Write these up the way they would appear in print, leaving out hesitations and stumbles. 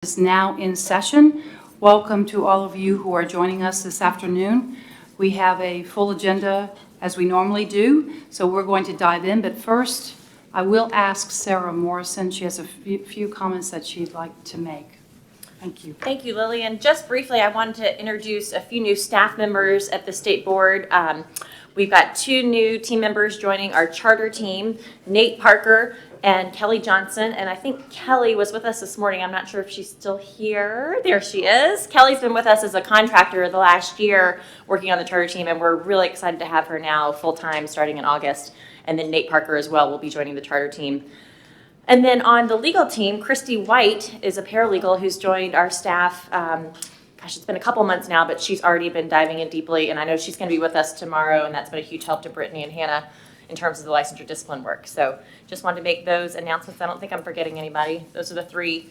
Is now in session. Welcome to all of you who are joining us this afternoon. We have a full agenda as we normally do, so we're going to dive in. But first, I will ask Sarah Morrison. She has a few comments that she'd like to make. Thank you. Thank you, Lillian. Just briefly, I wanted to introduce a few new staff members at the state board. We've got 2 new team members joining our charter team, Nate Parker and Kelly Johnson. And I think Kelly was with us this morning. I'm not sure if she's still here. There she is. Kelly's been with us as a contractor the last year working on the charter team, and we're really excited to have her now full-time starting in August. And then Nate Parker as well will be joining the charter team. And then on the legal team, Christy White is a paralegal who's joined our staff. Gosh, it's been a couple months now, but she's already been diving in deeply, and I know she's going to be with us tomorrow, and that's been a huge help to Brittany and Hannah in terms of the licensure discipline work. So just wanted to make those announcements. I don't think I'm forgetting anybody. Those are the 3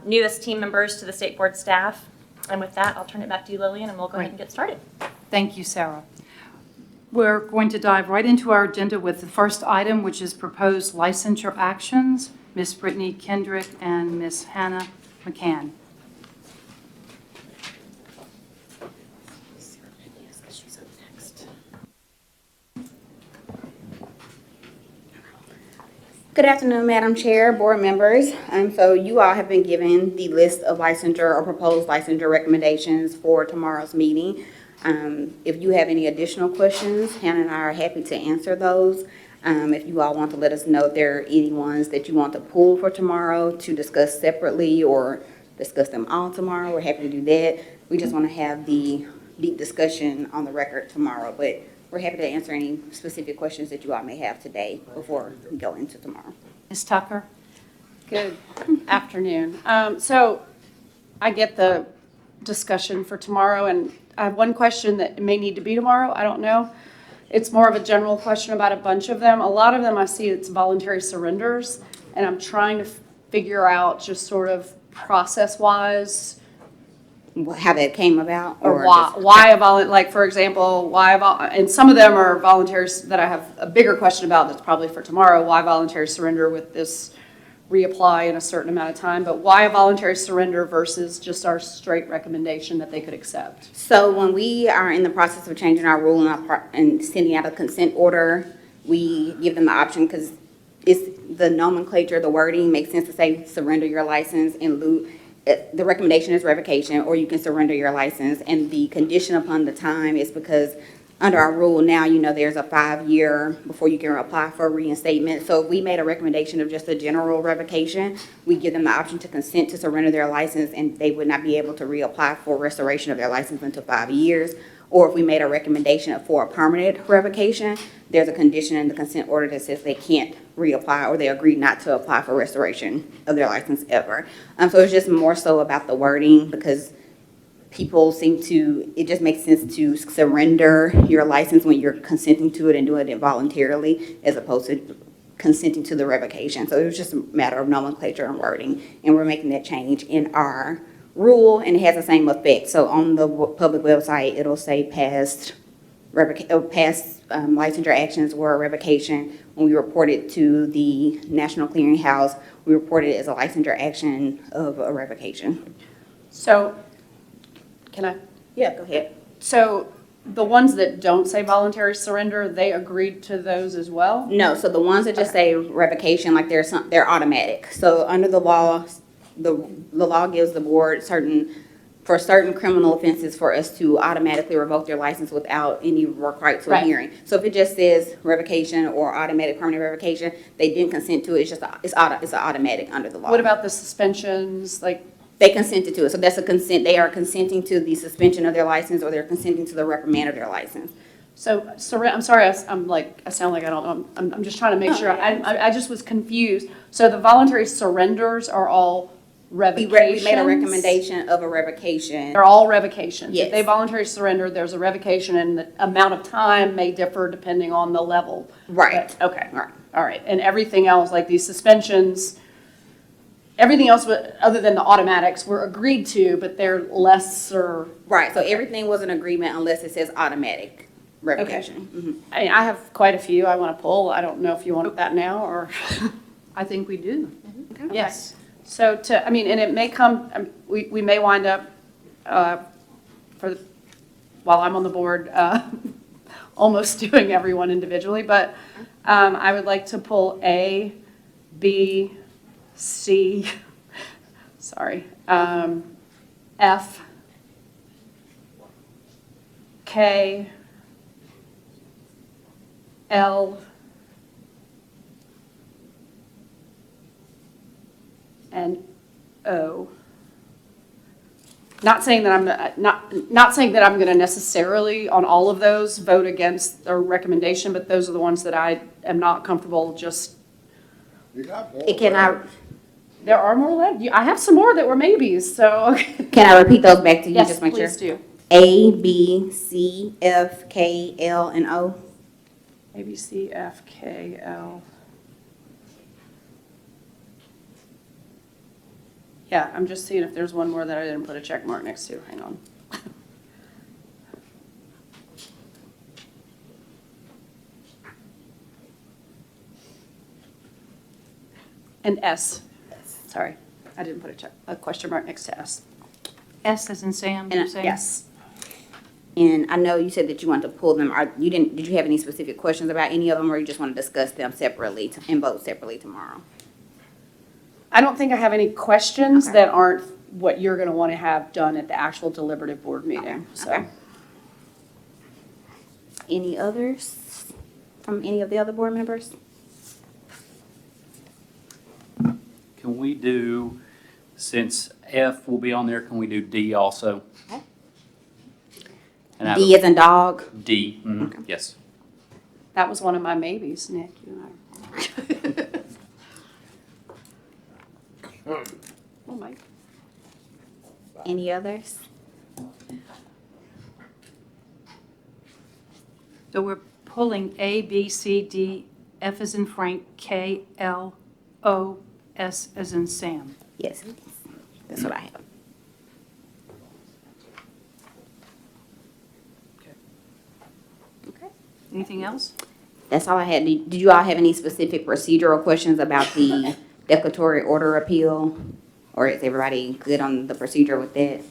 newest team members to the state board staff. And with that, I'll turn it back to you, Lillian, and we'll go ahead and get started. Thank you, Sarah. We're going to dive right into our agenda with the first item, which is proposed licensure actions. Ms. Brittany Kendrick and Ms. Hannah McCann. Good afternoon, Madam Chair, board members. So you all have been given the list of licensure or proposed licensure recommendations for tomorrow's meeting. If you have any additional questions, Hannah and I are happy to answer those. If you all want to let us know if there are any ones that you want to pull for tomorrow to discuss separately or discuss them all tomorrow, we're happy to do that. We just want to have the deep discussion on the record tomorrow, but we're happy to answer any specific questions that you all may have today before we go into tomorrow. Ms. Tucker? Good afternoon. So I get the discussion for tomorrow, and I have one question that may need to be tomorrow. I don't know. It's more of a general question about a bunch of them. A lot of them I see it's voluntary surrenders, and I'm trying to figure out just sort of process-wise How that came about? or why like for example, and some of them are voluntaries that I have a bigger question about that's probably for tomorrow. Why voluntary surrender with this reapply in a certain amount of time, but why a voluntary surrender versus just our straight recommendation that they could accept? So when we are in the process of changing our rule and sending out a consent order, we give them the option because it's the nomenclature, the wording makes sense to say surrender your license in lieu. The recommendation is revocation, or you can surrender your license, and the condition upon the time is because under our rule now, there's a 5-year before you can apply for reinstatement. So if we made a recommendation of just a general revocation, we give them the option to consent to surrender their license, and they would not be able to reapply for restoration of their license until 5 years. Or if we made a recommendation for a permanent revocation, there's a condition in the consent order that says they can't reapply or they agree not to apply for restoration of their license ever. So it's just more so about the wording because people it just makes sense to surrender your license when you're consenting to it and doing it voluntarily as opposed to consenting to the revocation. So it was just a matter of nomenclature and wording, and we're making that change in our rule, and it has the same effect. So on the public website, it'll say past licensure actions were a revocation. When we report it to the National Clearinghouse, we report it as a licensure action of a revocation. So, can I? Yeah, go ahead. So the ones that don't say voluntary surrender, they agreed to those as well? No, so the ones that just say revocation, like they're automatic. So under the law, the law gives the board for certain criminal offenses for us to automatically revoke their license without any work right to a hearing. So if it just says revocation or automatic permanent revocation, they didn't consent to it. It's an automatic under the law. What about the suspensions? Like they consented to it, so that's a consent. They are consenting to the suspension of their license, or they're consenting to the reprimand of their license. So, I'm sorry, I sound like I don't know. I'm just trying to make sure. I just was confused. So the voluntary surrenders are all revocations? We made a recommendation of a revocation. They're all revocations. Yes. If they voluntarily surrender, there's a revocation, and the amount of time may differ depending on the level. Right. But, okay. Right. All right. And everything else, like these suspensions, everything else other than the automatics were agreed to, but they're lesser. Right. So everything was an agreement unless it says automatic revocation. Okay. Mm-hmm. I have quite a few I want to pull. I don't know if you want that now or. I think we do. Yes. So and it may come, we may wind up, while I'm on the board, almost doing everyone individually, but I would like to pull A, B, C, sorry, F, K, L, and O. Not saying that not saying that I'm going to necessarily on all of those vote against the recommendation, but those are the ones that I am not comfortable just. You got more Can I- letters. There are more left. I have some more that were maybes, so. Can I repeat those back to you? Yes, Just make sure. please do. A, B, C, F, K, L, and O. A, B, C, F, K, L. Yeah, I'm just seeing if there's one more that I didn't put a check mark next to. Hang on. And S. Sorry, I didn't put a question mark next to S. S as in Sam, And you're saying? Yes. And I know you said that you wanted to pull them. Did you have any specific questions about any of them, or you just want to discuss them separately and vote separately tomorrow? I don't think I have any questions Okay. that aren't what you're going to want to have done at the actual deliberative board meeting, so. Okay. Any others from any of the other board members? Can we do, since F will be on there, can we do D also? Okay. And I have D as in dog? D, Okay. yes. That was one of my maybes, Nick. You and I. Oh, Mike. Any others? So we're pulling A, B, C, D, F as in Frank, K, L, O, S as in Sam. Yes, that's what I have. Okay. Anything else? That's all I had. Did you all have any specific procedural questions about the declaratory order appeal? Or is everybody good on the procedure with that?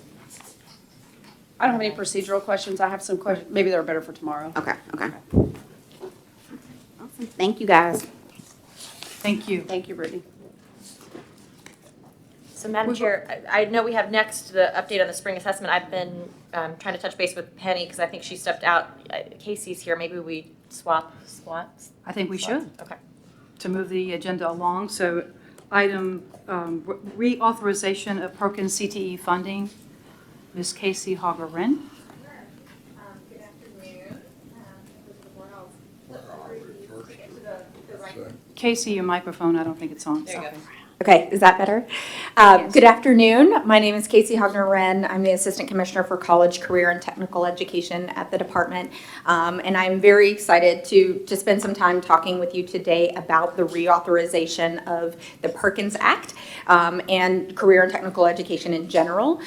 I don't have any procedural questions. I have some questions. Maybe they're better for tomorrow. Okay, okay. Awesome. Thank you, guys. Thank you. Thank you, Brittany. So Madam Chair, I know we have next the update on the spring assessment. I've been trying to touch base with Penny because I think she stepped out. Casey's here. Maybe we swap? I think we should, Okay. to move the agenda along. So item reauthorization of Perkins CTE funding. Ms. Casey Hogger-Wren. Good afternoon. Where are we first? Casey, your microphone, I don't think it's on. There you go. Okay, is that better? Good afternoon. My name is Casey Hogner-Wren. I'm the Assistant Commissioner for College, Career, and Technical Education at the department. And I'm very excited to spend some time talking with you today about the reauthorization of the Perkins Act and career and technical education in general.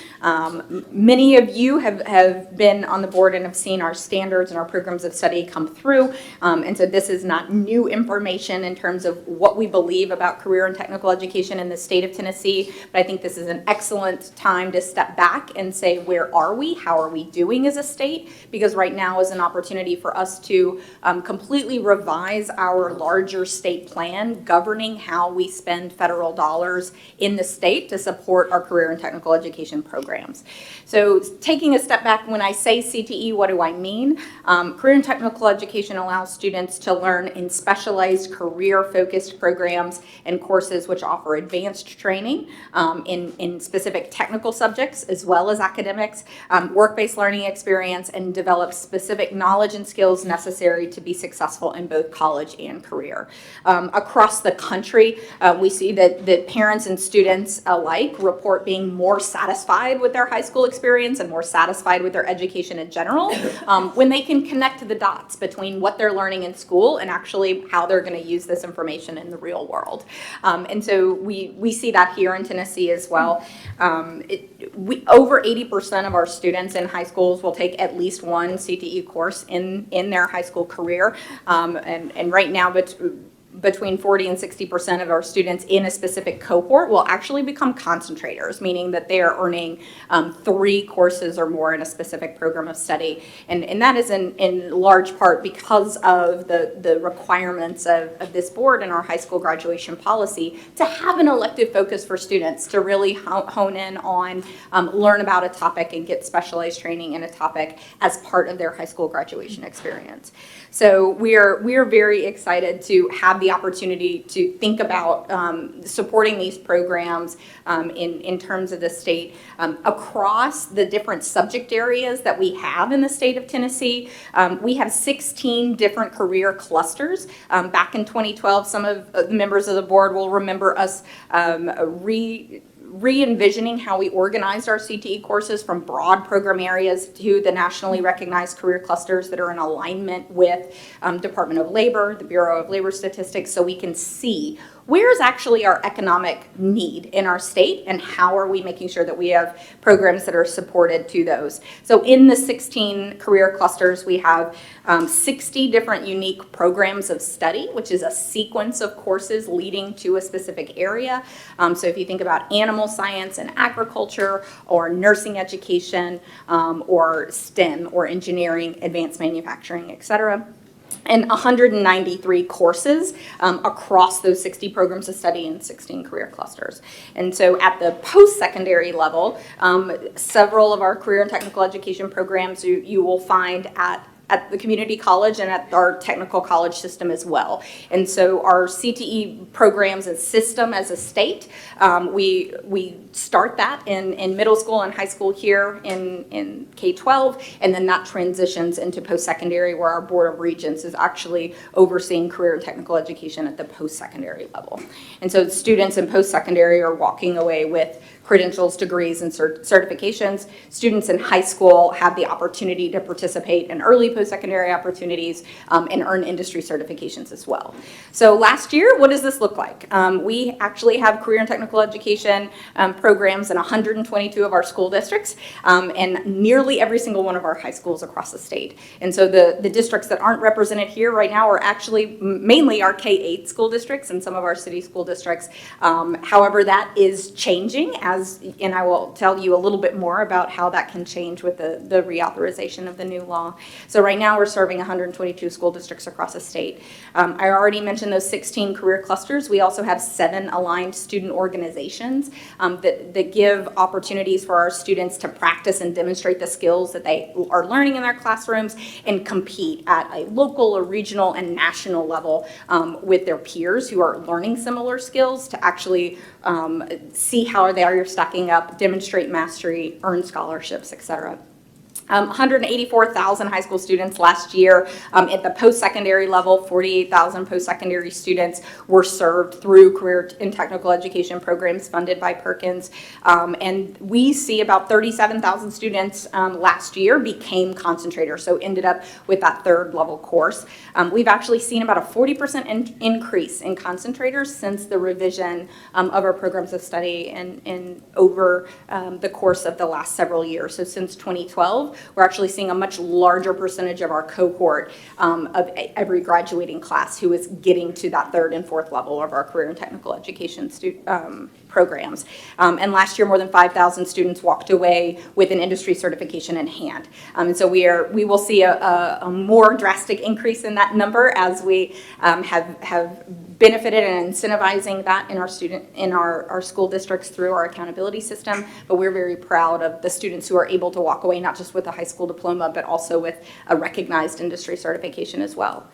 Many of you have been on the board and have seen our standards and our programs of study come through. And so this is not new information in terms of what we believe about career and technical education in the state of Tennessee, but I think this is an excellent time to step back and say, where are we? How are we doing as a state? Because right now is an opportunity for us to completely revise our larger state plan governing how we spend federal dollars in the state to support our career and technical education programs. So taking a step back, when I say CTE, what do I mean? Career and technical education allows students to learn in specialized career-focused programs and courses which offer advanced training in specific technical subjects as well as academics, work-based learning experience, and develop specific knowledge and skills necessary to be successful in both college and career. Across the country, we see that parents and students alike report being more satisfied with their high school experience and more satisfied with their education in general when they can connect the dots between what they're learning in school and actually how they're going to use this information in the real world. And so we see that here in Tennessee as well. Over 80% of our students in high schools will take at least one CTE course in their high school career. And right now, between 40 and 60% of our students in a specific cohort will actually become concentrators, meaning that they are earning 3 courses or more in a specific program of study. And that is in large part because of the requirements of this board and our high school graduation policy to have an elective focus for students to really hone in on, learn about a topic and get specialized training in a topic as part of their high school graduation experience. So we're very excited to have the opportunity to think about supporting these programs in terms of the state across the different subject areas that we have in the state of Tennessee. We have 16 different career clusters. Back in 2012, some of the members of the board will remember us re-envisioning how we organized our CTE courses from broad program areas to the nationally recognized career clusters that are in alignment with Department of Labor, the Bureau of Labor Statistics, so we can see where's actually our economic need in our state and how are we making sure that we have programs that are supported to those. So in the 16 career clusters, we have 60 different unique programs of study, which is a sequence of courses leading to a specific area. So if you think about animal science and agriculture or nursing education or STEM or engineering, advanced manufacturing, et cetera. And 193 courses across those 60 programs of study in 16 career clusters. And so at the post-secondary level, several of our career and technical education programs you will find at the community college and at our technical college system as well. And so our CTE programs and system as a state, we start that in middle school and high school here in K-12, and then that transitions into post-secondary where our Board of Regents is actually overseeing career and technical education at the post-secondary level. And so students in post-secondary are walking away with credentials, degrees, and certifications. Students in high school have the opportunity to participate in early post-secondary opportunities and earn industry certifications as well. So last year, what does this look like? We actually have career and technical education programs in 122 of our school districts and nearly every single one of our high schools across the state. And so the districts that aren't represented here right now are actually mainly our K-8 school districts and some of our city school districts. However, that is changing and I will tell you a little bit more about how that can change with the reauthorization of the new law. So right now we're serving 122 school districts across the state. I already mentioned those 16 career clusters. We also have 7 aligned student organizations that give opportunities for our students to practice and demonstrate the skills that they are learning in their classrooms and compete at a local or regional and national level with their peers who are learning similar skills to actually see how they are stacking up, demonstrate mastery, earn scholarships, et cetera. 184,000 high school students last year. At the post-secondary level, 48,000 post-secondary students were served through career and technical education programs funded by Perkins. And we see about 37,000 students last year became concentrators, so ended up with that 3rd level course. We've actually seen about a 40% increase in concentrators since the revision of our programs of study and over the course of the last several years. So since 2012, we're actually seeing a much larger percentage of our cohort of every graduating class who is getting to that 3rd and 4th level of our career and technical education programs. And last year, more than 5,000 students walked away with an industry certification in hand. And so we will see a more drastic increase in that number as we have benefited and incentivizing that in our school districts through our accountability system. But we're very proud of the students who are able to walk away not just with a high school diploma, but also with a recognized industry certification as well.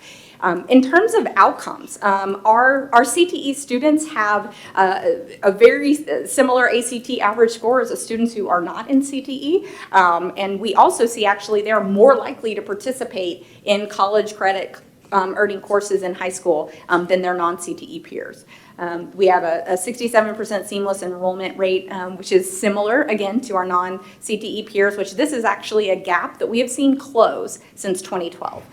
In terms of outcomes, our CTE students have a very similar ACT average score as the students who are not in CTE. And we also see actually they're more likely to participate in college credit earning courses in high school than their non-CTE peers. We have a 67% seamless enrollment rate, which is similar, again, to our non-CTE peers, which this is actually a gap that we have seen close since 2012.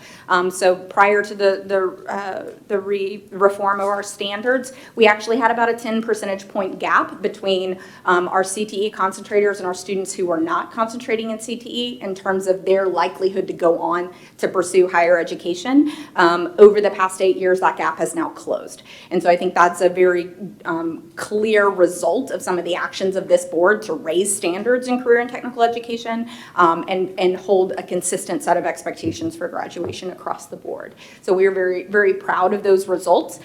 So prior to the reform of our standards, we actually had about a 10 percentage point gap between our CTE concentrators and our students who were not concentrating in CTE in terms of their likelihood to go on to pursue higher education. Over the past 8 years, that gap has now closed. And so I think that's a very clear result of some of the actions of this board to raise standards in career and technical education and hold a consistent set of expectations for graduation across the board. So we are very, very proud of those results.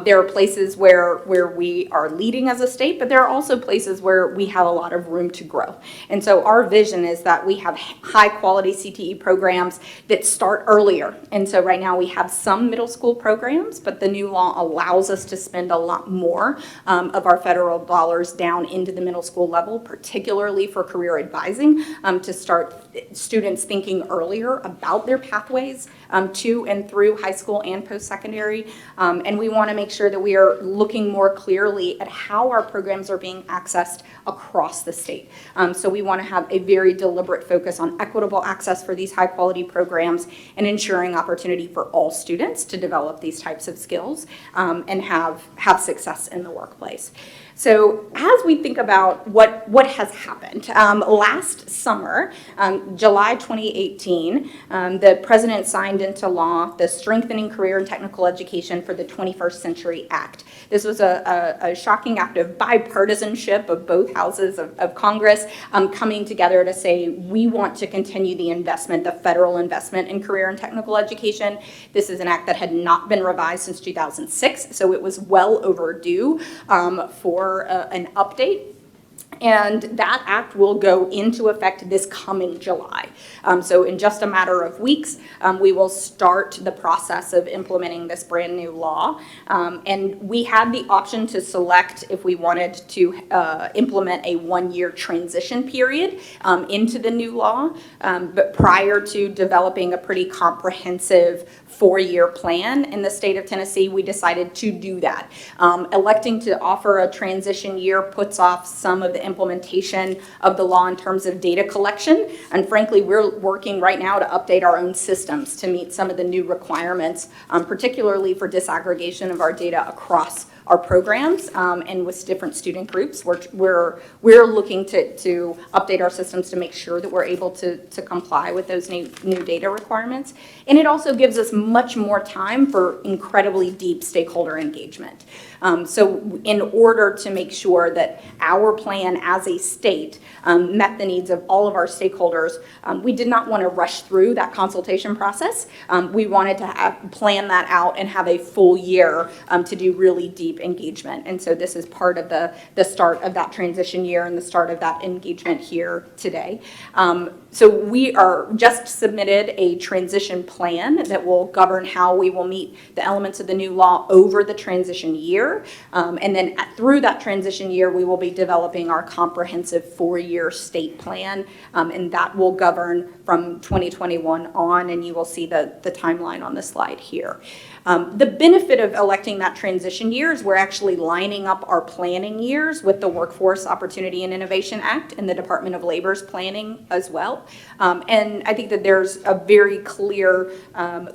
There are places where we are leading as a state, but there are also places where we have a lot of room to grow. And so our vision is that we have high quality CTE programs that start earlier. And so right now we have some middle school programs, but the new law allows us to spend a lot more of our federal dollars down into the middle school level, particularly for career advising, to start students thinking earlier about their pathways to and through high school and post-secondary. And we want to make sure that we are looking more clearly at how our programs are being accessed across the state. So we want to have a very deliberate focus on equitable access for these high quality programs and ensuring opportunity for all students to develop these types of skills and have success in the workplace. So as we think about what has happened, last summer, July 2018, the president signed into law the Strengthening Career and Technical Education for the 21st Century Act. This was a shocking act of bipartisanship of both houses of Congress coming together to say we want to continue the investment, the federal investment in career and technical education. This is an act that had not been revised since 2006, so it was well overdue for an update. And that act will go into effect this coming July. So in just a matter of weeks, we will start the process of implementing this brand new law. And we had the option to select if we wanted to implement a one-year transition period into the new law. But prior to developing a pretty comprehensive 4-year plan in the state of Tennessee, we decided to do that. Electing to offer a transition year puts off some of the implementation of the law in terms of data collection. And frankly, we're working right now to update our own systems to meet some of the new requirements, particularly for disaggregation of our data across our programs and with different student groups. We're looking to update our systems to make sure that we're able to comply with those new data requirements. And it also gives us much more time for incredibly deep stakeholder engagement. So in order to make sure that our plan as a state met the needs of all of our stakeholders, we did not want to rush through that consultation process. We wanted to plan that out and have a full year to do really deep engagement. And so this is part of the start of that transition year and the start of that engagement here today. So we are just submitted a transition plan that will govern how we will meet the elements of the new law over the transition year. And then through that transition year, we will be developing our comprehensive 4-year state plan. And that will govern from 2021 on, and you will see the timeline on the slide here. The benefit of electing that transition year is we're actually lining up our planning years with the Workforce Opportunity and Innovation Act and the Department of Labor's planning as well. And I think that there's a very clear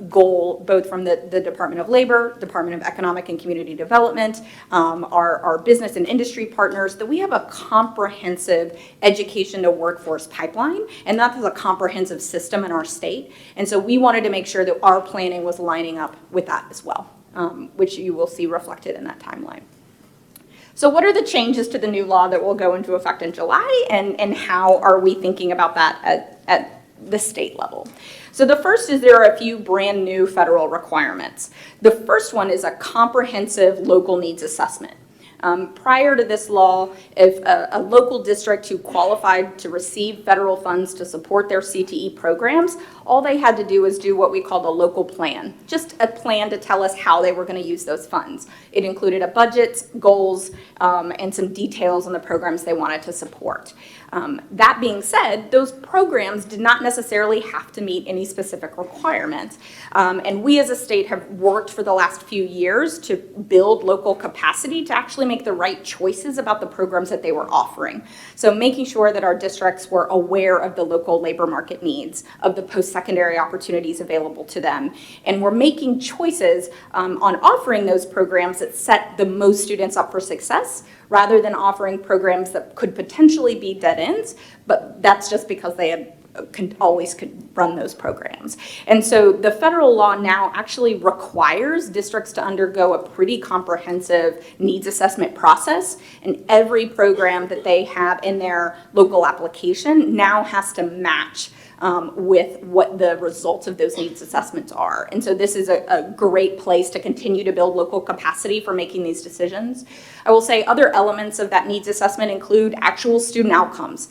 goal both from the Department of Labor, Department of Economic and Community Development, our business and industry partners, that we have a comprehensive education to workforce pipeline, and that is a comprehensive system in our state. And so we wanted to make sure that our planning was lining up with that as well, which you will see reflected in that timeline. So what are the changes to the new law that will go into effect in July, and how are we thinking about that at the state level? So the first is there are a few brand new federal requirements. The first one is a comprehensive local needs assessment. Prior to this law, if a local district who qualified to receive federal funds to support their CTE programs, all they had to do was do what we called a local plan, just a plan to tell us how they were going to use those funds. It included a budget, goals, and some details on the programs they wanted to support. That being said, those programs did not necessarily have to meet any specific requirements. And we as a state have worked for the last few years to build local capacity to actually make the right choices about the programs that they were offering. So making sure that our districts were aware of the local labor market needs, of the post-secondary opportunities available to them. And we're making choices on offering those programs that set the most students up for success, rather than offering programs that could potentially be dead ends, but that's just because they had always could run those programs. And so the federal law now actually requires districts to undergo a pretty comprehensive needs assessment process, and every program that they have in their local application now has to match with what the results of those needs assessments are. And so this is a great place to continue to build local capacity for making these decisions. I will say other elements of that needs assessment include actual student outcomes.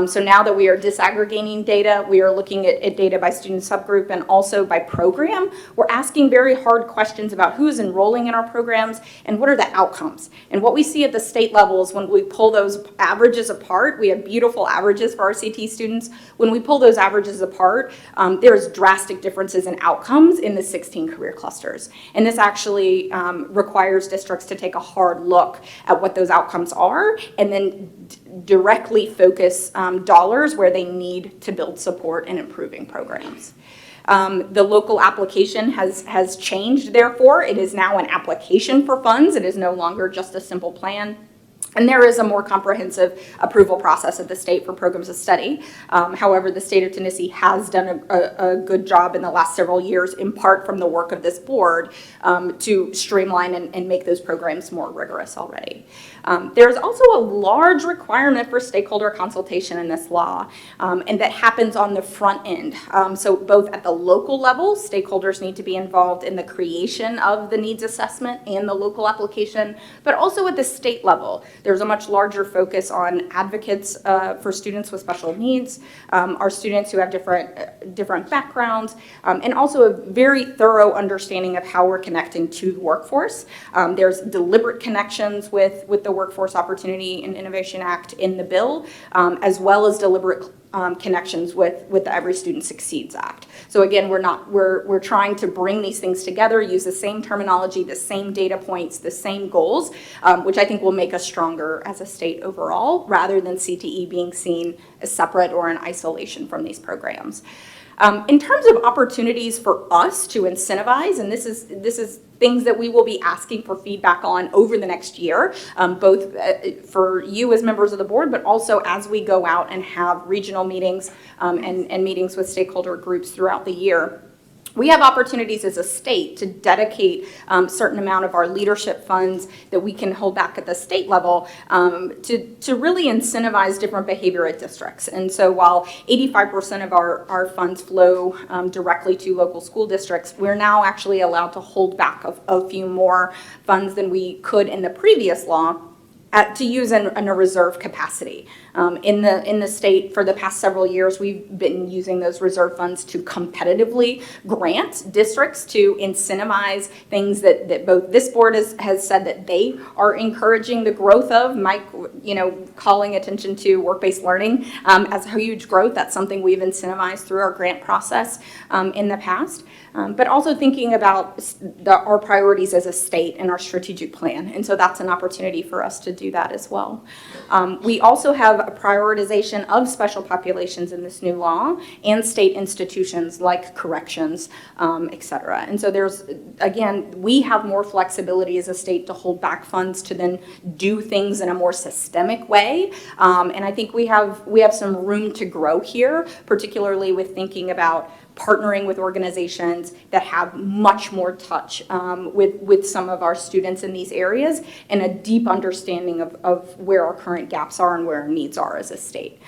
So now that we are disaggregating data, we are looking at data by student subgroup and also by program. We're asking very hard questions about who is enrolling in our programs and what are the outcomes. And what we see at the state level is when we pull those averages apart, we have beautiful averages for our CTE students. When we pull those averages apart, there's drastic differences in outcomes in the 16 career clusters. And this actually requires districts to take a hard look at what those outcomes are and then directly focus dollars where they need to build support and improving programs. The local application has changed, therefore. It is now an application for funds. It is no longer just a simple plan. And there is a more comprehensive approval process at the state for programs of study. However, the state of Tennessee has done a good job in the last several years, in part from the work of this board, to streamline and make those programs more rigorous already. There's also a large requirement for stakeholder consultation in this law, and that happens on the front end. So both at the local level, stakeholders need to be involved in the creation of the needs assessment and the local application, but also at the state level. There's a much larger focus on advocates for students with special needs, our students who have different backgrounds, and also a very thorough understanding of how we're connecting to the workforce. There's deliberate connections with the Workforce Opportunity and Innovation Act in the bill, as well as deliberate connections with the Every Student Succeeds Act. So again, we're trying to bring these things together, use the same terminology, the same data points, the same goals, which I think will make us stronger as a state overall, rather than CTE being seen as separate or in isolation from these programs. In terms of opportunities for us to incentivize, and this is things that we will be asking for feedback on over the next year, both for you as members of the board, but also as we go out and have regional meetings and meetings with stakeholder groups throughout the year. We have opportunities as a state to dedicate a certain amount of our leadership funds that we can hold back at the state level to really incentivize different behavior at districts. And so while 85% of our funds flow directly to local school districts, we're now actually allowed to hold back a few more funds than we could in the previous law to use in a reserve capacity. In the state for the past several years, we've been using those reserve funds to competitively grant districts to incentivize things that both this board has said that they are encouraging the growth of. Mike, calling attention to work-based learning as a huge growth. That's something we've incentivized through our grant process in the past. But also thinking about our priorities as a state and our strategic plan. And so that's an opportunity for us to do that as well. We also have a prioritization of special populations in this new law and state institutions like corrections, et cetera. And so we have more flexibility as a state to hold back funds to then do things in a more systemic way. And I think we have some room to grow here, particularly with thinking about partnering with organizations that have much more touch with some of our students in these areas and a deep understanding of where our current gaps are and where our needs are as a state.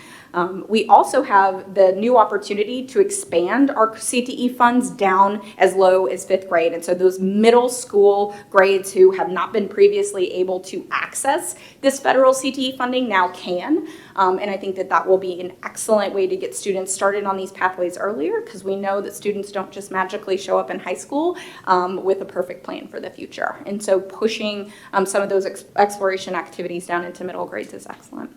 We also have the new opportunity to expand our CTE funds down as low as 5th grade. And so those middle school grades who have not been previously able to access this federal CTE funding now can. And I think that will be an excellent way to get students started on these pathways earlier, because we know that students don't just magically show up in high school with a perfect plan for the future. And so pushing some of those exploration activities down into middle grades is excellent.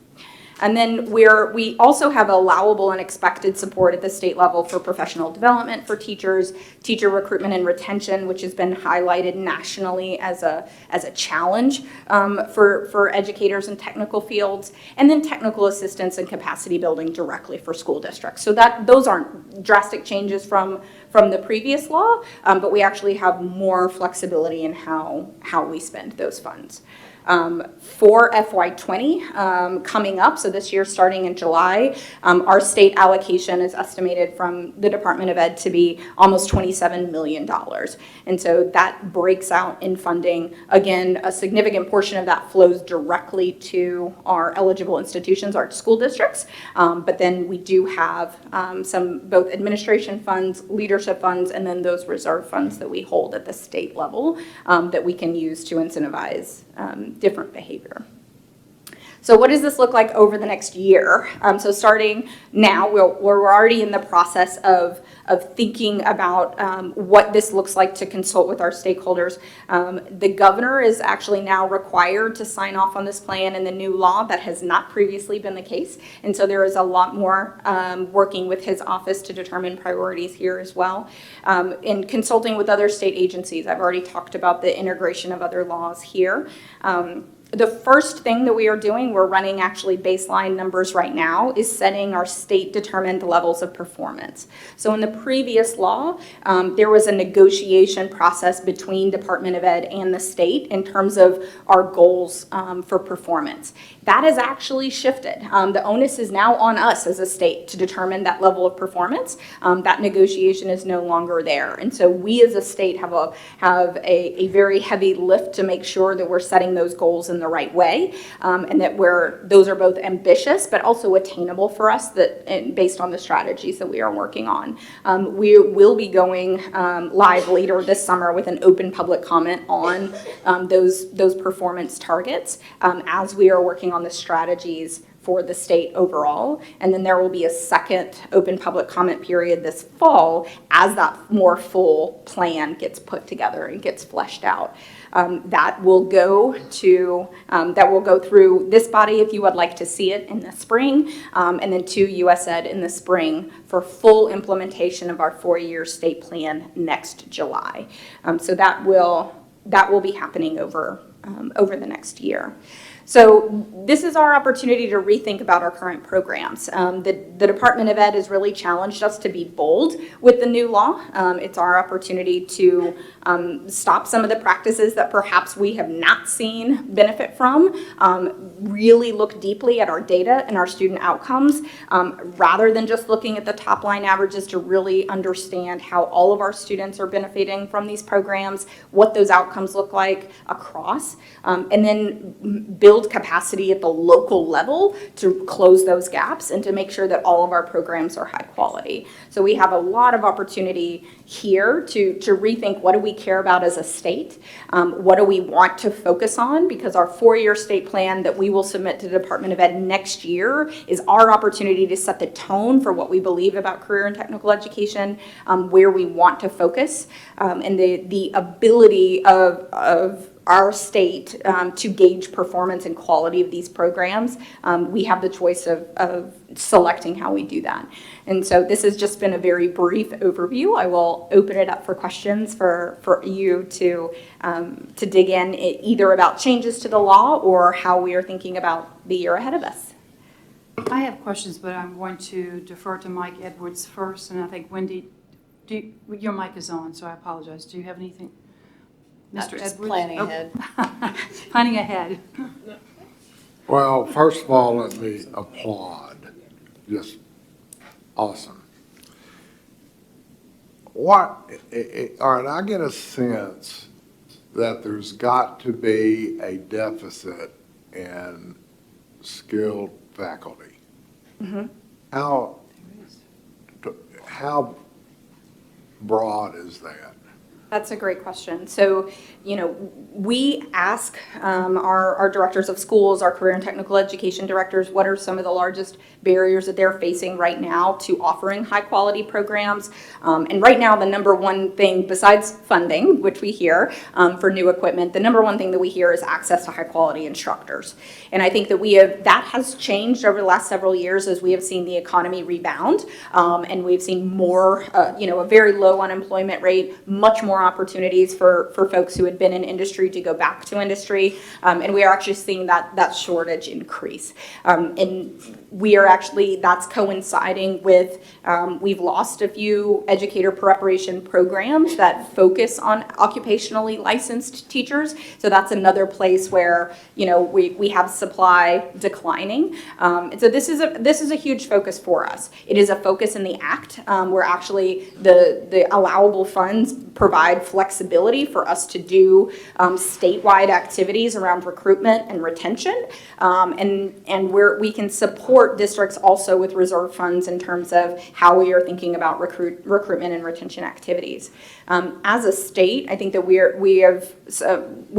And then we also have allowable and expected support at the state level for professional development for teachers, teacher recruitment and retention, which has been highlighted nationally as a challenge for educators in technical fields, and then technical assistance and capacity building directly for school districts. So those aren't drastic changes from the previous law, but we actually have more flexibility in how we spend those funds. For FY20 coming up, so this year starting in July, our state allocation is estimated from the Department of Ed to be almost $27 million. And so that breaks out in funding. Again, a significant portion of that flows directly to our eligible institutions, our school districts. But then we do have some both administration funds, leadership funds, and then those reserve funds that we hold at the state level that we can use to incentivize different behavior. So what does this look like over the next year? So starting now, we're already in the process of thinking about what this looks like to consult with our stakeholders. The governor is actually now required to sign off on this plan in the new law. That has not previously been the case. And so there is a lot more working with his office to determine priorities here as well. In consulting with other state agencies, I've already talked about the integration of other laws here. The first thing that we are doing, we're running actually baseline numbers right now, is setting our state determined levels of performance. So in the previous law, there was a negotiation process between Department of Ed and the state in terms of our goals for performance. That has actually shifted. The onus is now on us as a state to determine that level of performance. That negotiation is no longer there. And so we as a state have a very heavy lift to make sure that we're setting those goals in the right way, and that those are both ambitious but also attainable for us based on the strategies that we are working on. We will be going live later this summer with an open public comment on those performance targets as we are working on the strategies for the state overall. And then there will be a second open public comment period this fall as that more full plan gets put together and gets fleshed out. That will go through this body if you would like to see it in the spring, and then to US Ed in the spring for full implementation of our 4-year state plan next July. So that will be happening over the next year. So this is our opportunity to rethink about our current programs. The Department of Ed has really challenged us to be bold with the new law. It's our opportunity to stop some of the practices that perhaps we have not seen benefit from, really look deeply at our data and our student outcomes, rather than just looking at the top line averages, to really understand how all of our students are benefiting from these programs, what those outcomes look like across, and then build capacity at the local level to close those gaps and to make sure that all of our programs are high quality. So we have a lot of opportunity here to rethink what do we care about as a state, what do we want to focus on, because our 4-year state plan that we will submit to the Department of Ed next year is our opportunity to set the tone for what we believe about career and technical education, where we want to focus, and the ability of our state to gauge performance and quality of these programs. We have the choice of selecting how we do that. And so this has just been a very brief overview. I will open it up for questions for you to dig in, either about changes to the law or how we are thinking about the year ahead of us. I have questions, but I'm going to defer to Mike Edwards first, and I think Wendy, your mic is on, so I apologize. Do you have anything? Mr. Just Edwards? planning ahead. Planning ahead. Well, first of all, let me applaud. Just awesome. All right, I get a sense that there's got to be a deficit in skilled faculty. Mm-hmm. How broad is that? That's a great question. So, we ask our directors of schools, our career and technical education directors, what are some of the largest barriers that they're facing right now to offering high-quality programs? And right now, the number one thing, besides funding, which we hear for new equipment, the number one thing that we hear is access to high-quality instructors. And I think that that has changed over the last several years as we have seen the economy rebound, and we've seen more, a very low unemployment rate, much more opportunities for folks who had been in industry to go back to industry, and we are actually seeing that shortage increase. And we are actually, that's coinciding with, we've lost a few educator preparation programs that focus on occupationally licensed teachers, so that's another place where, we have supply declining. And so this is a huge focus for us. It is a focus in the Act, where actually the allowable funds provide flexibility for us to do statewide activities around recruitment and retention, and where we can support districts also with reserve funds in terms of how we are thinking about recruitment and retention activities. As a state, I think that we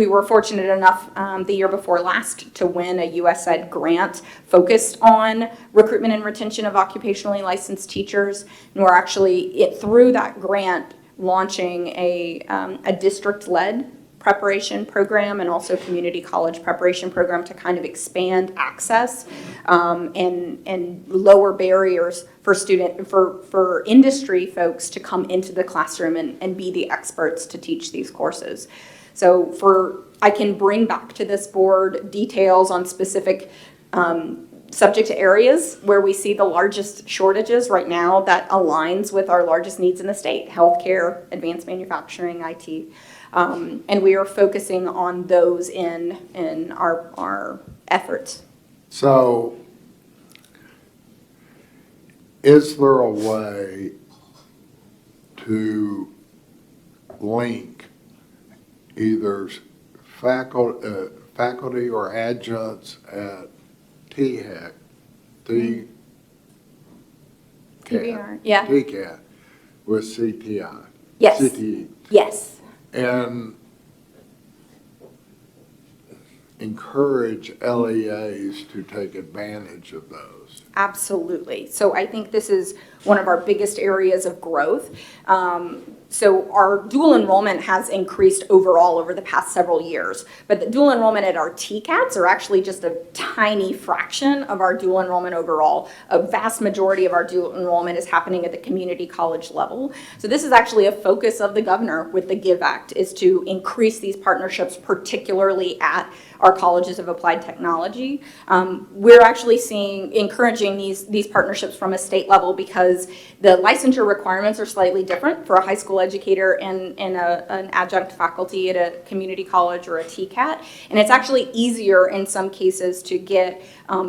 were fortunate enough the year before last to win a USAID grant focused on recruitment and retention of occupationally licensed teachers, and we're actually through that grant launching a district-led preparation program and also community college preparation program to kind of expand access and lower barriers for industry folks to come into the classroom and be the experts to teach these courses. So I can bring back to this board details on specific subject areas where we see the largest shortages right now that aligns with our largest needs in the state: healthcare, advanced manufacturing, IT. And we are focusing on those in our efforts. So, is there a way to link either faculty or adjuncts at TCAT, TBR, yeah. TCAT with CTI? Yes. CTE. Yes. And encourage LEAs to take advantage of those. Absolutely. So I think this is one of our biggest areas of growth. So our dual enrollment has increased overall over the past several years, but the dual enrollment at our TCATs are actually just a tiny fraction of our dual enrollment overall. A vast majority of our dual enrollment is happening at the community college level. So this is actually a focus of the governor with the GIVE Act, is to increase these partnerships, particularly at our colleges of applied technology. We're actually encouraging these partnerships from a state level because the licensure requirements are slightly different for a high school educator and an adjunct faculty at a community college or a TCAT. And it's actually easier in some cases to get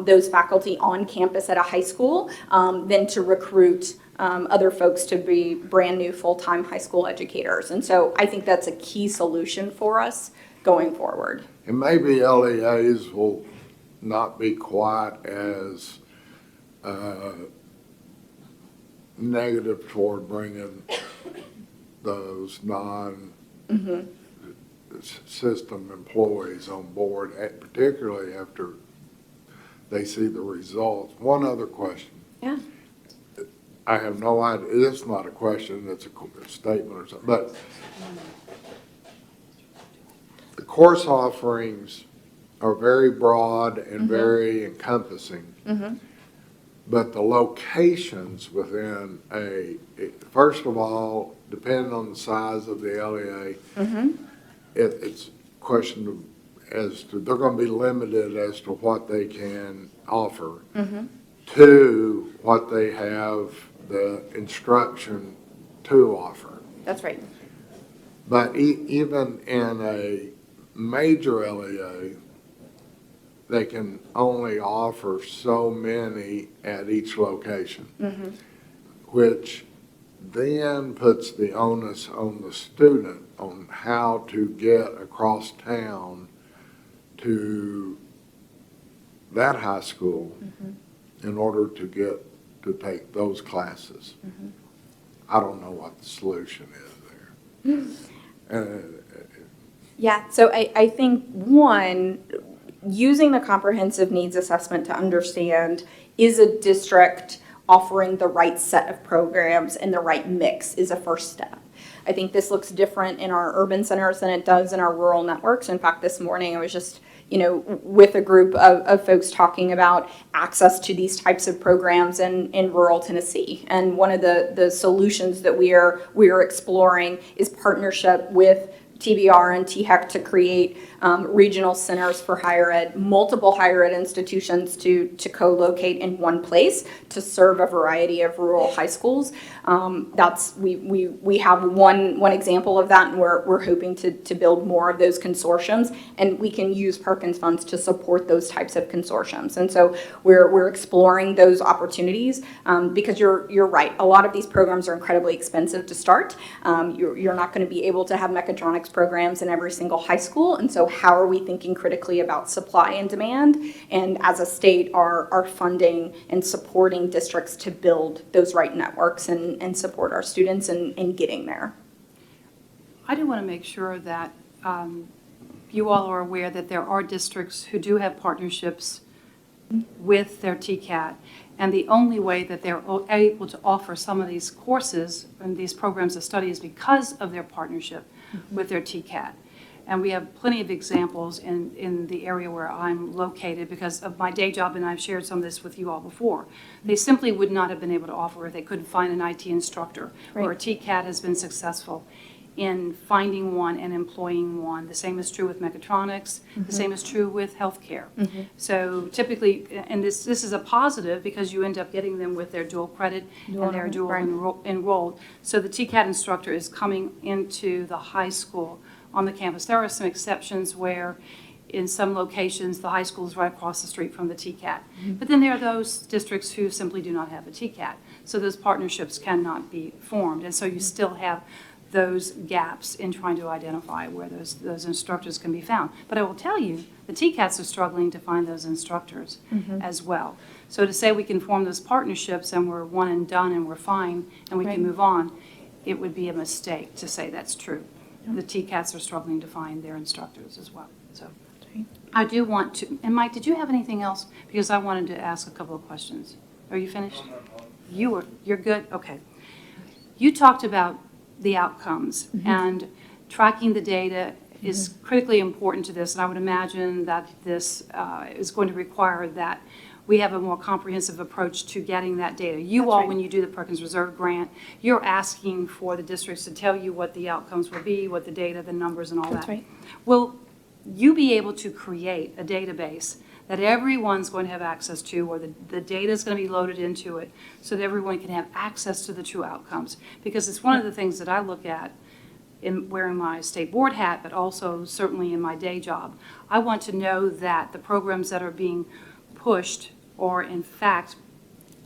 those faculty on campus at a high school than to recruit other folks to be brand new full-time high school educators. And so I think that's a key solution for us going forward. And maybe LEAs will not be quite as negative toward bringing those non-system employees on board, particularly after they see the results. One other question. Yeah. I have no idea, it's not a question, it's a statement or something, but the course offerings are very broad and very encompassing. But the locations within first of all, depending on the size of the LEA, it's a question as to, they're going to be limited as to what they can offer, to what they have the instruction to offer. That's right. But even in a major LEA, they can only offer so many at each location, which then puts the onus on the student on how to get across town to that high school in order to get to take those classes. I don't know what the solution is there. Yeah, so I think, one, using the comprehensive needs assessment to understand, is a district offering the right set of programs and the right mix is a first step. I think this looks different in our urban centers than it does in our rural networks. In fact, this morning I was just with a group of folks talking about access to these types of programs in rural Tennessee. And one of the solutions that we are exploring is partnership with TBR and THEC to create regional centers for higher ed, multiple higher ed institutions to co-locate in one place to serve a variety of rural high schools. We have one example of that, and we're hoping to build more of those consortiums, and we can use Perkins funds to support those types of consortiums. And so we're exploring those opportunities because you're right. A lot of these programs are incredibly expensive to start. You're not going to be able to have mechatronics programs in every single high school, and so how are we thinking critically about supply and demand, and as a state are funding and supporting districts to build those right networks and support our students in getting there. I do want to make sure that you all are aware that there are districts who do have partnerships with their TCAT, and the only way that they're able to offer some of these courses and these programs of study is because of their partnership with their TCAT. And we have plenty of examples in the area where I'm located because of my day job, and I've shared some of this with you all before. They simply would not have been able to offer if they couldn't find an IT instructor, or a TCAT has been successful in finding one and employing one. The same is true with mechatronics. The same is true with healthcare. So typically, and this is a positive because you end up getting them with their dual credit and their dual enrolled. So the TCAT instructor is coming into the high school on the campus. There are some exceptions where in some locations the high school is right across the street from the TCAT. But then there are those districts who simply do not have a TCAT. So those partnerships cannot be formed. And so you still have those gaps in trying to identify where those instructors can be found. But I will tell you, the TCATs are struggling to find those instructors as well. So to say we can form those partnerships and we're one and done and we're fine and we can move on, it would be a mistake to say that's true. The TCATs are struggling to find their instructors as well. So I do want to, and Mike, did you have anything else? Because I wanted to ask a couple of questions. Are you finished? You're good? Okay. You talked about the outcomes, and tracking the data is critically important to this, and I would imagine that this is going to require that we have a more comprehensive approach to getting that data. You all, when you do the Perkins Reserve Grant, you're asking for the districts to tell you what the outcomes will be, what the data, the numbers, and all that. That's right. Will you be able to create a database that everyone's going to have access to, or the data is going to be loaded into it so that everyone can have access to the true outcomes? Because it's one of the things that I look at in wearing my state board hat, but also certainly in my day job. I want to know that the programs that are being pushed are in fact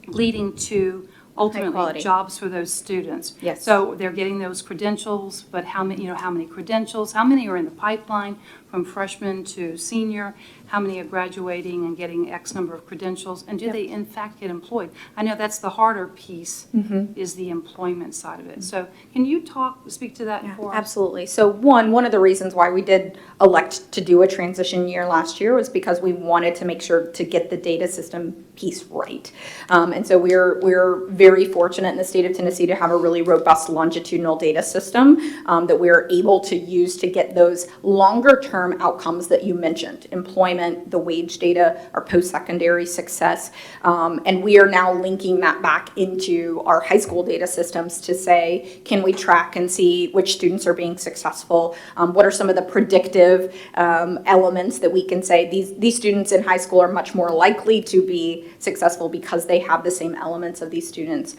leading to ultimately jobs for those students. Yes. So they're getting those credentials, but how many credentials, how many are in the pipeline from freshman to senior, how many are graduating and getting X number of credentials, and do they in fact get employed? I know that's the harder piece, is the employment side of it. So can you speak to that for us? Absolutely. So one of the reasons why we did elect to do a transition year last year was because we wanted to make sure to get the data system piece right. And so we're very fortunate in the state of Tennessee to have a really robust longitudinal data system that we're able to use to get those longer term outcomes that you mentioned, employment, the wage data, our post-secondary success. And we are now linking that back into our high school data systems to say, can we track and see which students are being successful? What are some of the predictive elements that we can say these students in high school are much more likely to be successful because they have the same elements of these students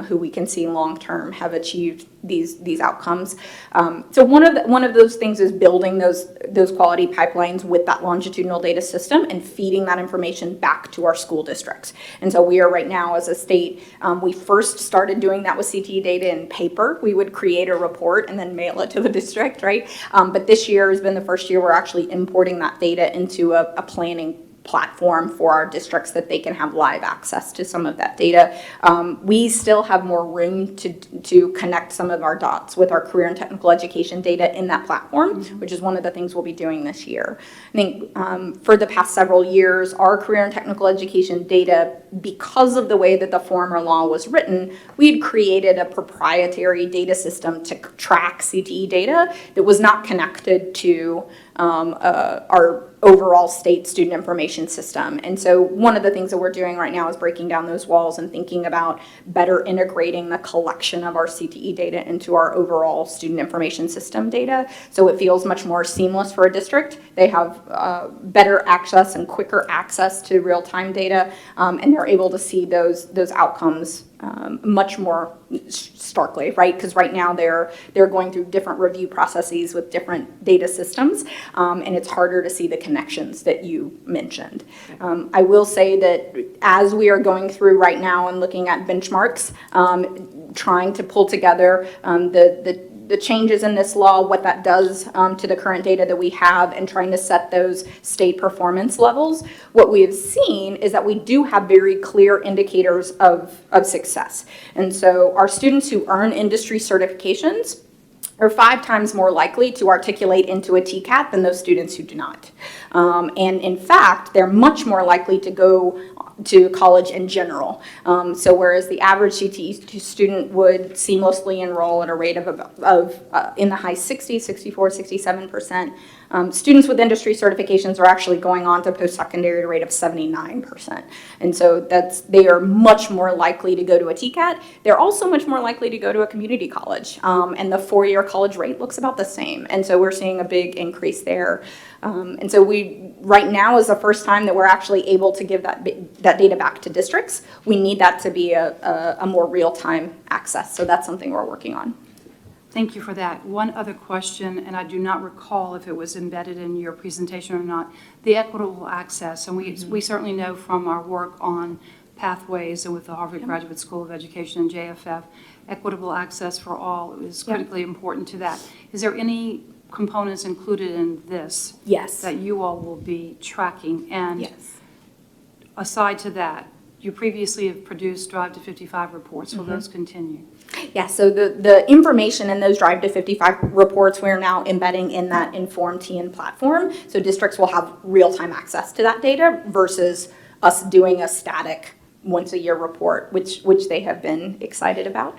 who we can see long-term have achieved these outcomes. So one of those things is building those quality pipelines with that longitudinal data system and feeding that information back to our school districts. And so we are right now as a state, we first started doing that with CTE data in paper. We would create a report and then mail it to the district, right? But this year has been the first year we're actually importing that data into a planning platform for our districts that they can have live access to some of that data. We still have more room to connect some of our dots with our career and technical education data in that platform, which is one of the things we'll be doing this year. I think for the past several years, our career and technical education data, because of the way that the former law was written, we had created a proprietary data system to track CTE data that was not connected to our overall state student information system. And so one of the things that we're doing right now is breaking down those walls and thinking about better integrating the collection of our CTE data into our overall student information system data, so it feels much more seamless for a district. They have better access and quicker access to real-time data, and they're able to see those outcomes much more starkly, right? Because right now they're going through different review processes with different data systems, and it's harder to see the connections that you mentioned. I will say that as we are going through right now and looking at benchmarks, trying to pull together the changes in this law, what that does to the current data that we have, and trying to set those state performance levels, what we have seen is that we do have very clear indicators of success. And so our students who earn industry certifications are 5 times more likely to articulate into a TCAT than those students who do not. And in fact, they're much more likely to go to college in general. So whereas the average CTE student would seamlessly enroll at a rate of in the high 60s, 64, 67%, students with industry certifications are actually going on to post-secondary at a rate of 79%. And so they are much more likely to go to a TCAT. They're also much more likely to go to a community college. And the 4-year college rate looks about the same. And so we're seeing a big increase there. And so right now is the first time that we're actually able to give that data back to districts. We need that to be a more real-time access. So that's something we're working on. Thank you for that. One other question, and I do not recall if it was embedded in your presentation or not, the equitable access. And we certainly know from our work on pathways and with the Harvard Graduate School of Education and JFF, equitable access for all is critically important to that. Is there any components included in this? Yes. That you all will be tracking? And Yes. aside to that, you previously have produced Drive to 55 reports. Will those continue? Yeah, so the information in those Drive to 55 reports, we're now embedding in that Inform TN platform. So districts will have real-time access to that data versus us doing a static once-a-year report, which they have been excited about.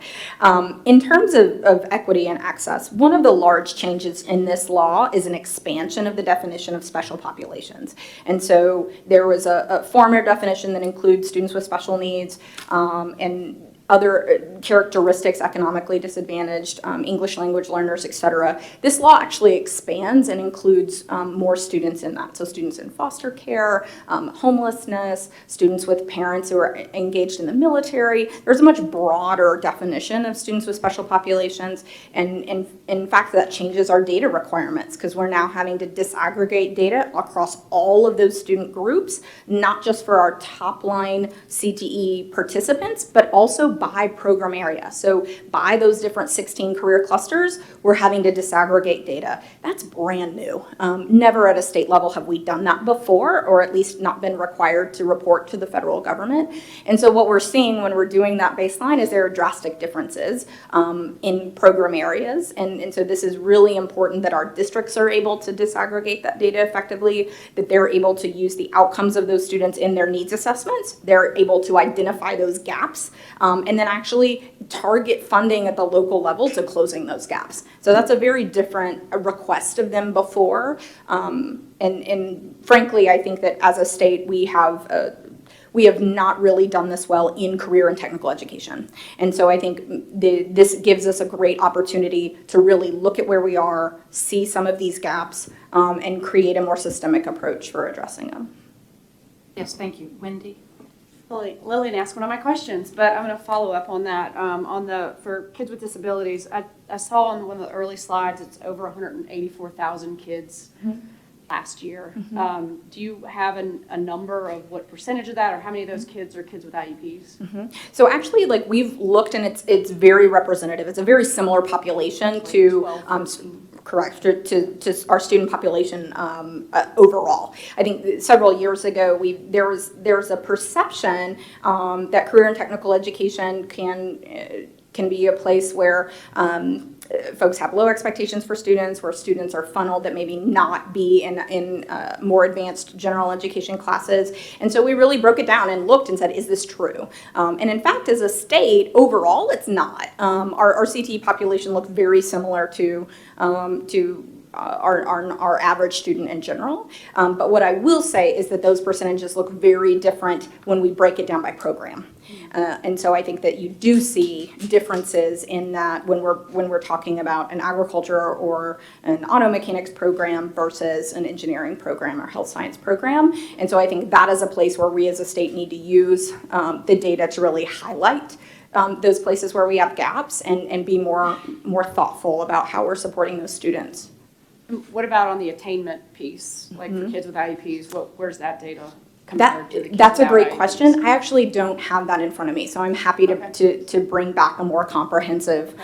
In terms of equity and access, one of the large changes in this law is an expansion of the definition of special populations. And so there was a former definition that includes students with special needs and other characteristics, economically disadvantaged, English language learners, et cetera. This law actually expands and includes more students in that. So students in foster care, homelessness, students with parents who are engaged in the military. There's a much broader definition of students with special populations. And in fact, that changes our data requirements because we're now having to disaggregate data across all of those student groups, not just for our top line CTE participants, but also by program area. So by those different 16 career clusters, we're having to disaggregate data. That's brand new. Never at a state level have we done that before, or at least not been required to report to the federal government. And so what we're seeing when we're doing that baseline is there are drastic differences in program areas. And so this is really important that our districts are able to disaggregate that data effectively, that they're able to use the outcomes of those students in their needs assessments. They're able to identify those gaps and then actually target funding at the local level to closing those gaps. So that's a very different request of them before. And frankly, I think that as a state, we have not really done this well in career and technical education. And so I think this gives us a great opportunity to really look at where we are, see some of these gaps, and create a more systemic approach for addressing them. Yes, thank you. Wendy? Lillian asked one of my questions, but I'm going to follow up on that. For kids with disabilities, I saw on one of the early slides it's over 184,000 kids last year. Do you have a number of what percentage of that, or how many of those kids are kids with IEPs? So actually, we've looked, and it's very representative. It's a very similar population to correct, to our student population overall. I think several years ago, there's a perception that career and technical education can be a place where folks have low expectations for students, where students are funneled that maybe not be in more advanced general education classes. And so we really broke it down and looked and said, is this true? And in fact, as a state, overall, it's not. Our CTE population looks very similar to our average student in general. But what I will say is that those percentages look very different when we break it down by program. And so I think that you do see differences in that when we're talking about an agriculture or an auto mechanics program versus an engineering program or health science program. And so I think that is a place where we as a state need to use the data to really highlight those places where we have gaps and be more thoughtful about how we're supporting those students. What about on the attainment piece, like for kids with IEPs? Where's that data compared to the kids That's a without great IEPs? question. I actually don't have that in front of me, so I'm happy to bring back a more comprehensive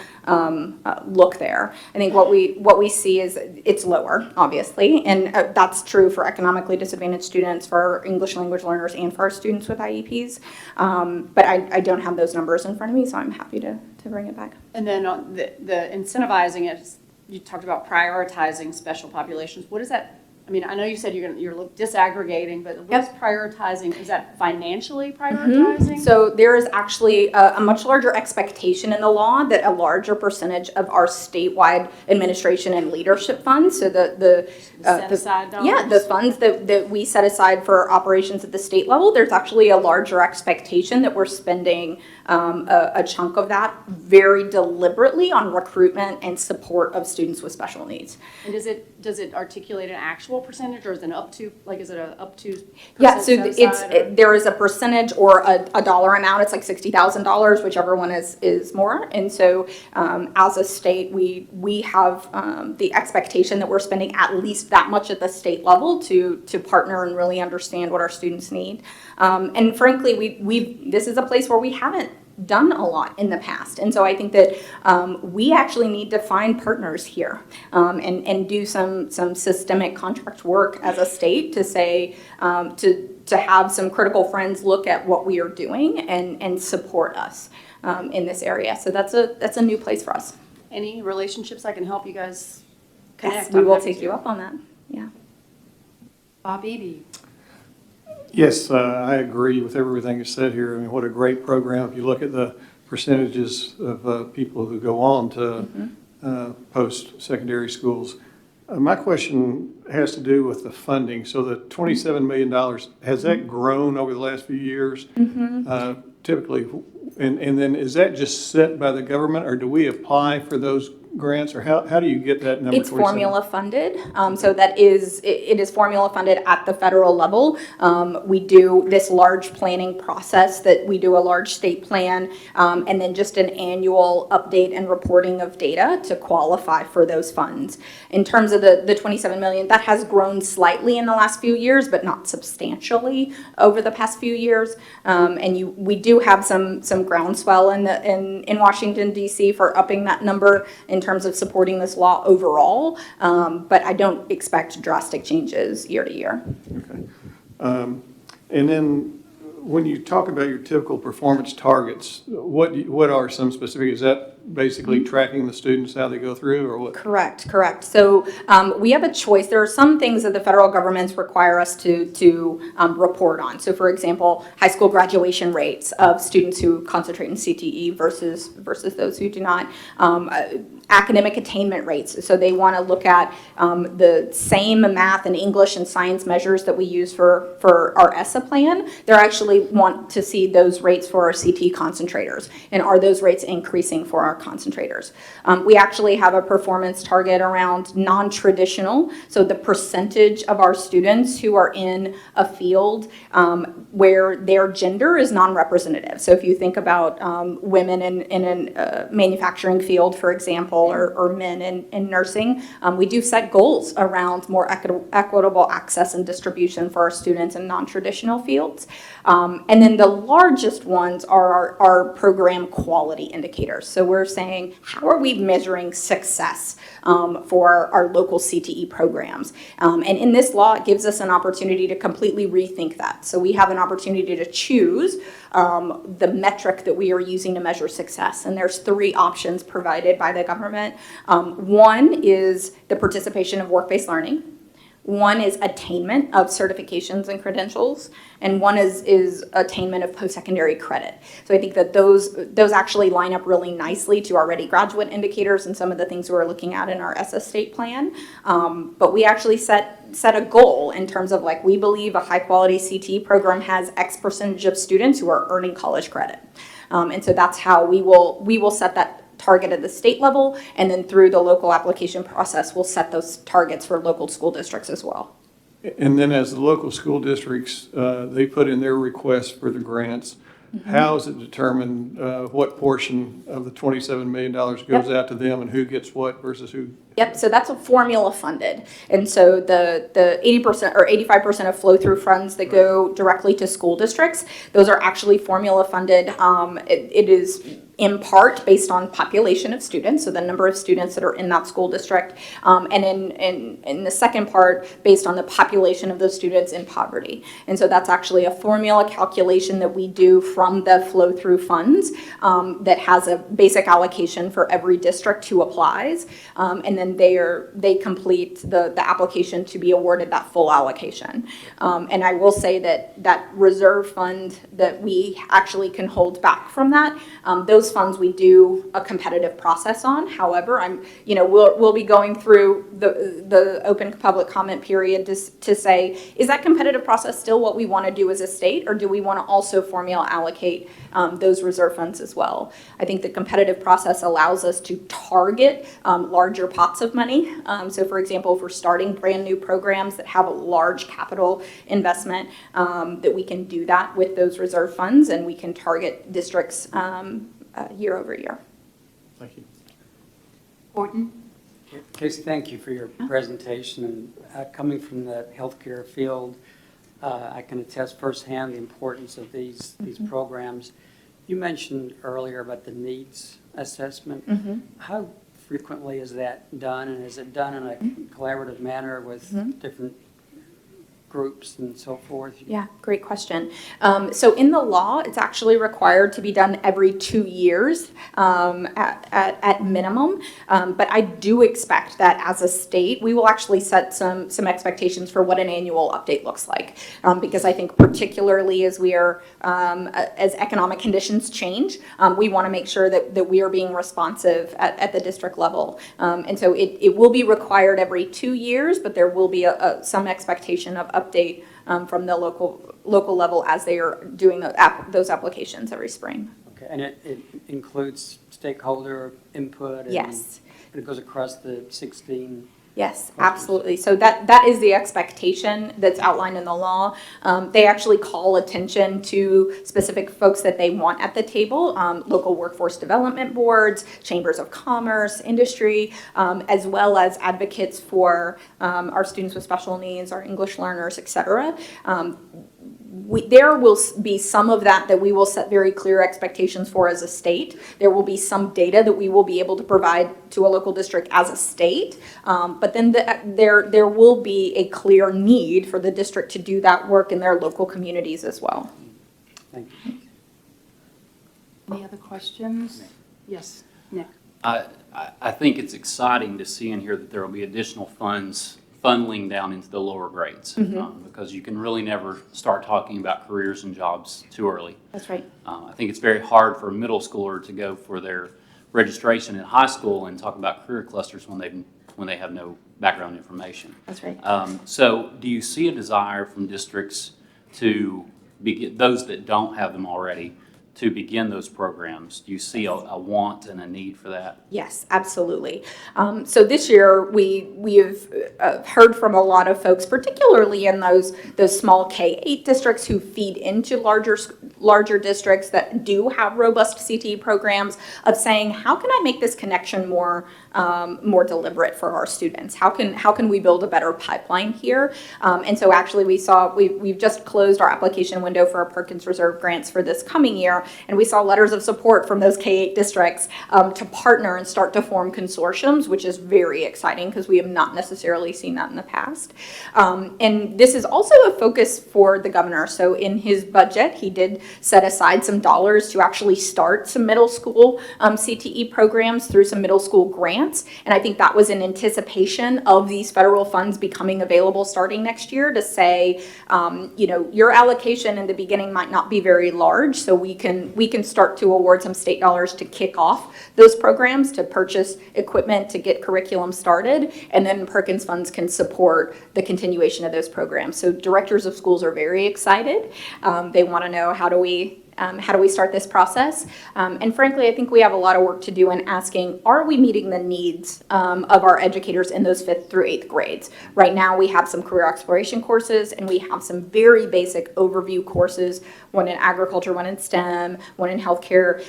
look there. I think what we see is it's lower, obviously, and that's true for economically disadvantaged students, for English language learners, and for our students with IEPs. But I don't have those numbers in front of me, so I'm happy to bring it back. And then on the incentivizing it, you talked about prioritizing special populations. What is that? I mean, I know you said you're disaggregating, but what's prioritizing? Is that financially prioritizing? So there is actually a much larger expectation in the law that a larger percentage of our statewide administration and leadership funds, so Set aside dollars? yeah, the funds that we set aside for operations at the state level, there's actually a larger expectation that we're spending a chunk of that very deliberately on recruitment and support of students with special needs. And does it articulate an actual percentage, or is it an up to, like, is it a up to? Yeah, so percent set aside, or- there is a percentage or a dollar amount. It's like $60,000, whichever one is more. And so as a state, we have the expectation that we're spending at least that much at the state level to partner and really understand what our students need. And frankly, this is a place where we haven't done a lot in the past. And so I think that we actually need to find partners here and do some systemic contract work as a state to say, to have some critical friends look at what we are doing and support us in this area. So that's a new place for us. Any relationships I can help you guys connect? Yes, we I'm will happy take to. you up on that. Yeah. Bob Eby. Yes, I agree with everything you said here. I mean, what a great program. If you look at the percentages of people who go on to post-secondary schools. My question has to do with the funding. So the $27 million, has that grown over the last few years? Typically, and then is that just set by the government, or do we apply for those grants, or how do you get that number? It's 27? formula funded, so that is, it is formula funded at the federal level. We do this large planning process that we do a large state plan, and then just an annual update and reporting of data to qualify for those funds. In terms of the 27 million, that has grown slightly in the last few years, but not substantially over the past few years. And we do have some groundswell in Washington D.C. for upping that number in terms of supporting this law overall, but I don't expect drastic changes year to year. Okay. And then when you talk about your typical performance targets, what are some specific, is that basically tracking the students, how they go through, or what? Correct. So we have a choice. There are some things that the federal governments require us to report on. So for example, high school graduation rates of students who concentrate in CTE versus those who do not. Academic attainment rates. So they want to look at the same math and English and science measures that we use for our ESSA plan. They actually want to see those rates for our CT concentrators. And are those rates increasing for our concentrators? We actually have a performance target around non-traditional. So the percentage of our students who are in a field where their gender is non-representative. So if you think about women in a manufacturing field, for example, or men in nursing, we do set goals around more equitable access and distribution for our students in non-traditional fields. And then the largest ones are our program quality indicators. So we're saying, how are we measuring success for our local CTE programs? And in this law, it gives us an opportunity to completely rethink that. So we have an opportunity to choose the metric that we are using to measure success. And there's 3 options provided by the government. One is the participation of work-based learning. One is attainment of certifications and credentials, and one is attainment of post-secondary credit. So I think that those actually line up really nicely to our Ready Graduate indicators and some of the things we're looking at in our SS state plan. But we actually set a goal in terms of, like, we believe a high-quality CTE program has X percentage of students who are earning college credit. And so that's how we will set that target at the state level, and then through the local application process, we'll set those targets for local school districts as well. And then as the local school districts, they put in their requests for the grants, how is it determined what portion of the $27 million goes out to them and who gets what versus who? Yep, so that's a formula funded. And so the 80% or 85% of flow-through funds that go directly to school districts, those are actually formula funded. It is in part based on population of students, so the number of students that are in that school district, and in the second part, based on the population of those students in poverty. And so that's actually a formula calculation that we do from the flow-through funds that has a basic allocation for every district who applies, and then they complete the application to be awarded that full allocation. And I will say that reserve fund that we actually can hold back from that, those funds we do a competitive process on. However, we'll be going through the open public comment period to say, is that competitive process still what we want to do as a state, or do we want to also formula allocate those reserve funds as well? I think the competitive process allows us to target larger pots of money. So for example, if we're starting brand new programs that have a large capital investment, that we can do that with those reserve funds, and we can target districts year over year. Thank you. Gordon? Casey, thank you for your presentation. And coming from the healthcare field, I can attest firsthand the importance of these programs. You mentioned earlier about the needs assessment. How frequently is that done, and is it done in a collaborative manner with different groups and so forth? Yeah, great question. So in the law, it's actually required to be done every 2 years at minimum. But I do expect that as a state, we will actually set some expectations for what an annual update looks like. Because I think particularly as we are, as economic conditions change, we want to make sure that we are being responsive at the district level. And so it will be required every 2 years, but there will be some expectation of update from the local level as they are doing those applications every spring. Okay, and it includes stakeholder input? And Yes. it goes across the 16? Yes, absolutely. So that is the expectation that's outlined in the law. They actually call attention to specific folks that they want at the table, local workforce development boards, chambers of commerce, industry, as well as advocates for our students with special needs, our English learners, et cetera. There will be some of that we will set very clear expectations for as a state. There will be some data that we will be able to provide to a local district as a state, but then there will be a clear need for the district to do that work in their local communities as well. Thank you. Any other questions? Yes, Nick. I think it's exciting to see in here that there will be additional funds funneling down into the lower grades, because you can really never start talking about careers and jobs too early. That's right. I think it's very hard for a middle schooler to go for their registration in high school and talk about career clusters when they have no background information. That's right. So do you see a desire from districts to those that don't have them already to begin those programs. Do you see a want and a need for that? Yes, absolutely. So this year, we have heard from a lot of folks, particularly in those small K-8 districts who feed into larger districts that do have robust CTE programs, of saying, how can I make this connection more deliberate for our students? How can we build a better pipeline here? And so actually we've just closed our application window for our Perkins Reserve grants for this coming year, and we saw letters of support from those K-8 districts to partner and start to form consortiums, which is very exciting because we have not necessarily seen that in the past. And this is also a focus for the governor. So in his budget, he did set aside some dollars to actually start some middle school CTE programs through some middle school grants. And I think that was in anticipation of these federal funds becoming available starting next year, to say, your allocation in the beginning might not be very large, so we can start to award some state dollars to kick off those programs, to purchase equipment, to get curriculum started, and then Perkins funds can support the continuation of those programs. So directors of schools are very excited. They want to know, how do we start this process? And frankly, I think we have a lot of work to do in asking, are we meeting the needs of our educators in those 5th through 8th grades? Right now, we have some career exploration courses, and we have some very basic overview courses, one in agriculture, one in STEM, one in healthcare,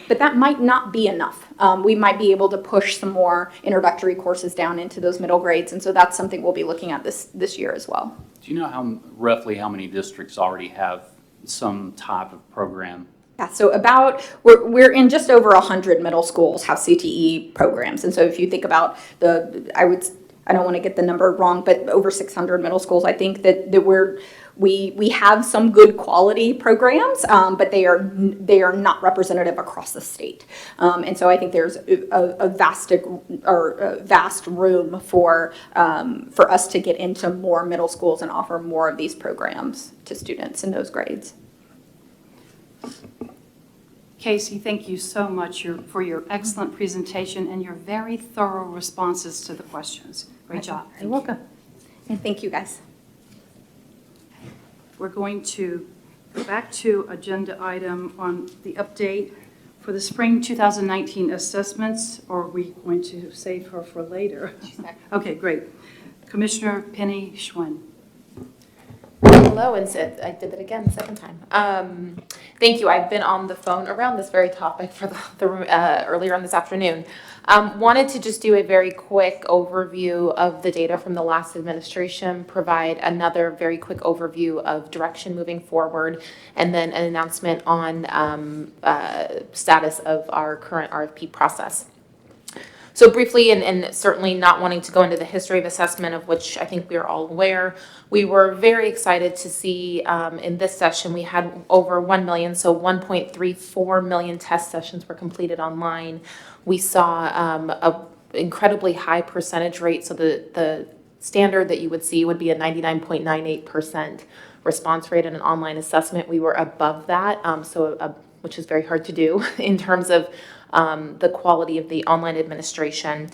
but that might not be enough. We might be able to push some more introductory courses down into those middle grades, and so that's something we'll be looking at this year as well. Do you know roughly how many districts already have some type of program? Yeah, so we're in just over 100 middle schools have CTE programs, and so if you think about I don't want to get the number wrong, but over 600 middle schools, I think that we have some good quality programs, but they are not representative across the state, and so I think there's a vast room for us to get into more middle schools and offer more of these programs to students in those grades. Casey, thank you so much for your excellent presentation and your very thorough responses to the questions. Great job. You're welcome. And thank you, guys. We're going to go back to agenda item on the update for the spring 2019 assessments, or are we going to save her for later? Okay, great. Commissioner Penny Schwinn. Hello, and I did it again, second time. Thank you. I've been on the phone around this very topic for earlier on this afternoon. Wanted to just do a very quick overview of the data from the last administration, provide another very quick overview of direction moving forward, and then an announcement on status of our current RFP process. So briefly, and certainly not wanting to go into the history of assessment, of which I think we are all aware, we were very excited to see in this session we had over 1 million, so 1.34 million test sessions were completed online. We saw a incredibly high percentage rate, so the standard that you would see would be a 99.98% response rate in an online assessment. We were above that, which is very hard to do in terms of the quality of the online administration.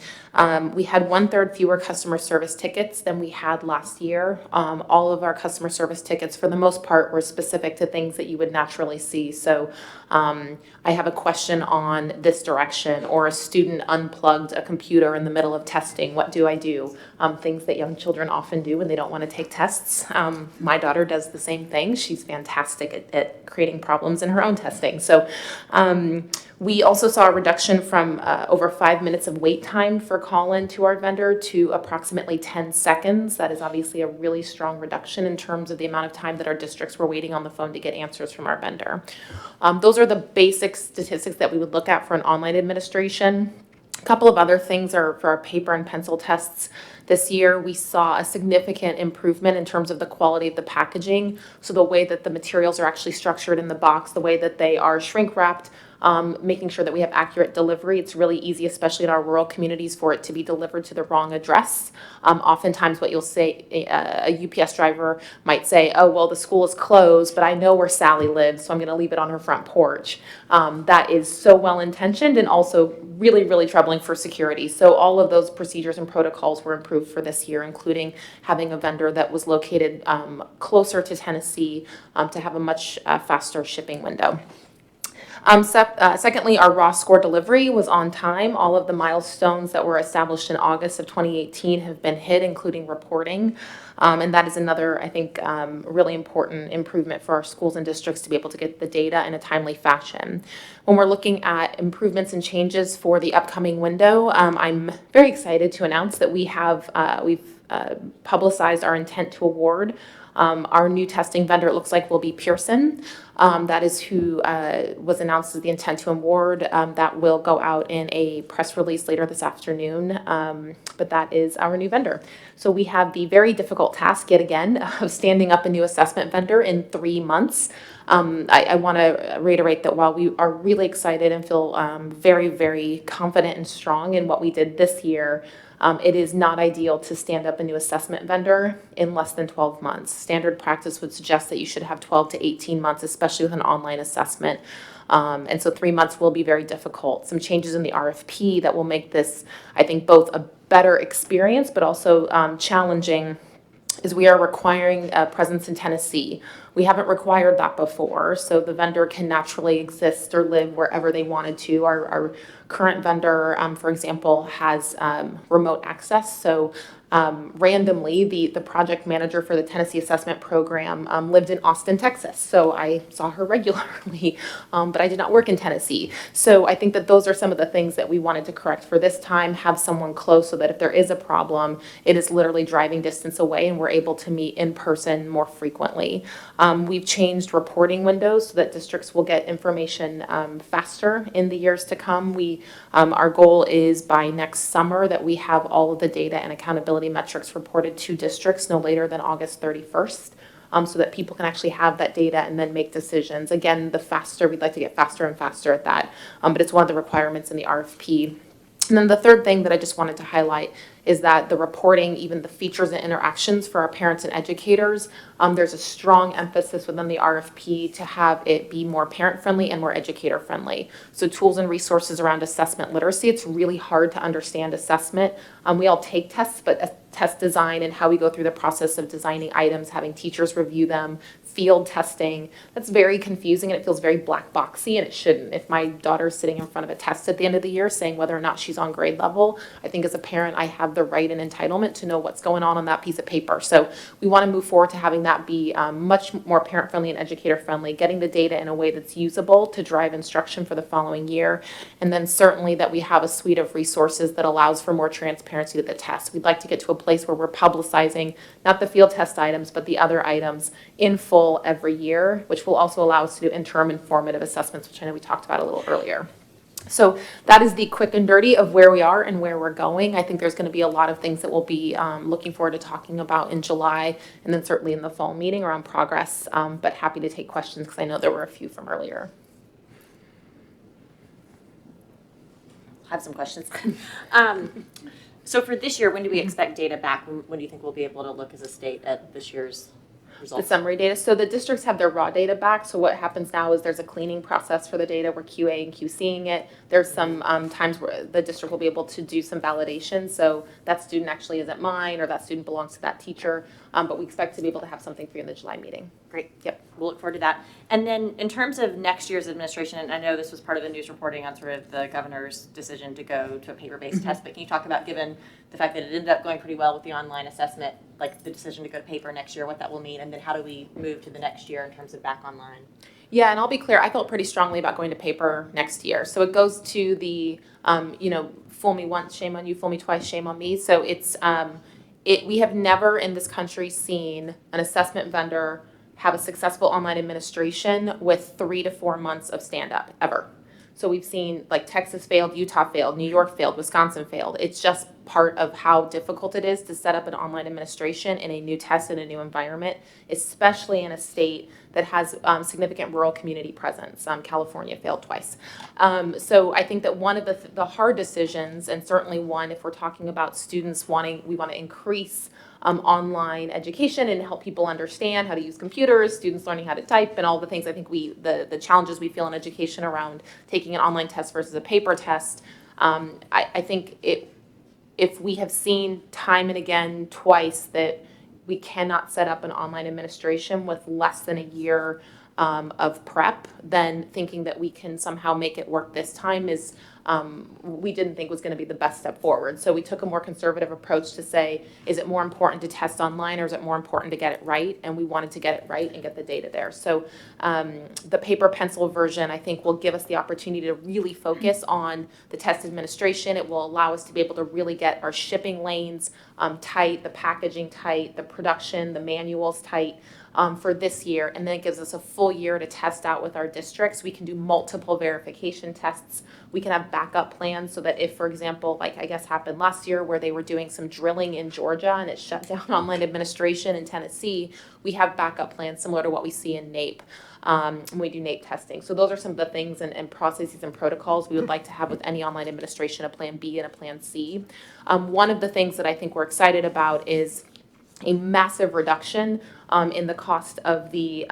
We had 1/3 fewer customer service tickets than we had last year. All of our customer service tickets, for the most part, were specific to things that you would naturally see. So I have a question on this direction, or a student unplugged a computer in the middle of testing. What do I do? Things that young children often do when they don't want to take tests. My daughter does the same thing. She's fantastic at creating problems in her own testing. So we also saw a reduction from over 5 minutes of wait time for call-in to our vendor to approximately 10 seconds. That is obviously a really strong reduction in terms of the amount of time that our districts were waiting on the phone to get answers from our vendor. Those are the basic statistics that we would look at for an online administration. A couple of other things are for our paper and pencil tests. This year, we saw a significant improvement in terms of the quality of the packaging. So the way that the materials are actually structured in the box, the way that they are shrink wrapped, making sure that we have accurate delivery. It's really easy, especially in our rural communities, for it to be delivered to the wrong address. Oftentimes what you'll say, a UPS driver might say, oh, well, the school is closed, but I know where Sally lives, so I'm going to leave it on her front porch. That is so well-intentioned and also really, really troubling for security. So all of those procedures and protocols were improved for this year, including having a vendor that was located closer to Tennessee to have a much faster shipping window. Secondly, our raw score delivery was on time. All of the milestones that were established in August of 2018 have been hit, including reporting. And that is another, I think, really important improvement for our schools and districts to be able to get the data in a timely fashion. When we're looking at improvements and changes for the upcoming window, I'm very excited to announce that we've publicized our intent to award. Our new testing vendor, it looks like, will be Pearson. That is who was announced as the intent to award. That will go out in a press release later this afternoon. But that is our new vendor. So we have the very difficult task yet again of standing up a new assessment vendor in 3 months. I want to reiterate that while we are really excited and feel very, very confident and strong in what we did this year, it is not ideal to stand up a new assessment vendor in less than 12 months. Standard practice would suggest that you should have 12 to 18 months, especially with an online assessment. And so 3 months will be very difficult. Some changes in the RFP that will make this, I think, both a better experience, but also challenging, is we are requiring a presence in Tennessee. We haven't required that before, so the vendor can naturally exist or live wherever they wanted to. Our current vendor, for example, has remote access, so randomly, the project manager for the Tennessee Assessment Program lived in Austin, Texas. So I saw her regularly, but I did not work in Tennessee. So I think that those are some of the things that we wanted to correct for this time, have someone close so that if there is a problem, it is literally driving distance away and we're able to meet in person more frequently. We've changed reporting windows so that districts will get information faster in the years to come. Our goal is by next summer that we have all of the data and accountability metrics reported to districts no later than August 31st, so that people can actually have that data and then make decisions. Again, the faster, we'd like to get faster and faster at that, but it's one of the requirements in the RFP. And then the third thing that I just wanted to highlight is that the reporting, even the features and interactions for our parents and educators, there's a strong emphasis within the RFP to have it be more parent-friendly and more educator-friendly. So tools and resources around assessment literacy. It's really hard to understand assessment. We all take tests, but test design and how we go through the process of designing items, having teachers review them, field testing, that's very confusing and it feels very black boxy, and it shouldn't. If my daughter's sitting in front of a test at the end of the year saying whether or not she's on grade level, I think as a parent I have the right and entitlement to know what's going on that piece of paper. So we want to move forward to having that be much more parent-friendly and educator-friendly, getting the data in a way that's usable to drive instruction for the following year, and then certainly that we have a suite of resources that allows for more transparency to the test. We'd like to get to a place where we're publicizing not the field test items, but the other items in full every year, which will also allow us to do interim informative assessments, which I know we talked about a little earlier. So that is the quick and dirty of where we are and where we're going. I think there's going to be a lot of things that we'll be looking forward to talking about in July, and then certainly in the fall meeting around progress, but happy to take questions because I know there were a few from earlier. I have some questions. So for this year, when do we expect data back? When do you think we'll be able to look as a state at this year's results? The summary data. So the districts have their raw data back. So what happens now is there's a cleaning process for the data. We're QA and QCing it. There's some times where the district will be able to do some validation. So that student actually isn't mine, or that student belongs to that teacher. But we expect to be able to have something for you in the July meeting. Great. Yep. We'll look forward to that. And then in terms of next year's administration, and I know this was part of the news reporting on sort of the governor's decision to go to a paper-based test, but can you talk about, given the fact that it ended up going pretty well with the online assessment, like the decision to go to paper next year, what that will mean, and then how do we move to the next year in terms of back online? Yeah, and I'll be clear, I felt pretty strongly about going to paper next year. So it goes to the, fool me once, shame on you, fool me twice, shame on me. So it's, we have never in this country seen an assessment vendor have a successful online administration with 3 to 4 months of stand-up, ever. So we've seen like Texas failed, Utah failed, New York failed, Wisconsin failed. It's just part of how difficult it is to set up an online administration in a new test in a new environment, especially in a state that has significant rural community presence. California failed twice. So I think that one of the hard decisions, and certainly one if we're talking about students we want to increase online education and help people understand how to use computers, students learning how to type, and all the things. I think the challenges we feel in education around taking an online test versus a paper test. I think if we have seen time and again twice that we cannot set up an online administration with less than a year of prep, then thinking that we can somehow make it work this time is, we didn't think was going to be the best step forward. So we took a more conservative approach to say, is it more important to test online or is it more important to get it right? And we wanted to get it right and get the data there. So the paper pencil version, I think, will give us the opportunity to really focus on the test administration. It will allow us to be able to really get our shipping lanes tight, the packaging tight, the production, the manuals tight. For this year, and then it gives us a full year to test out with our districts. We can do multiple verification tests. We can have backup plans so that if, for example, like I guess happened last year where they were doing some drilling in Georgia and it shut down online administration in Tennessee, we have backup plans similar to what we see in NAEP. When we do NAEP testing. So those are some of the things and processes and protocols we would like to have with any online administration, a plan B and a plan C. One of the things that I think we're excited about is a massive reduction in the cost of the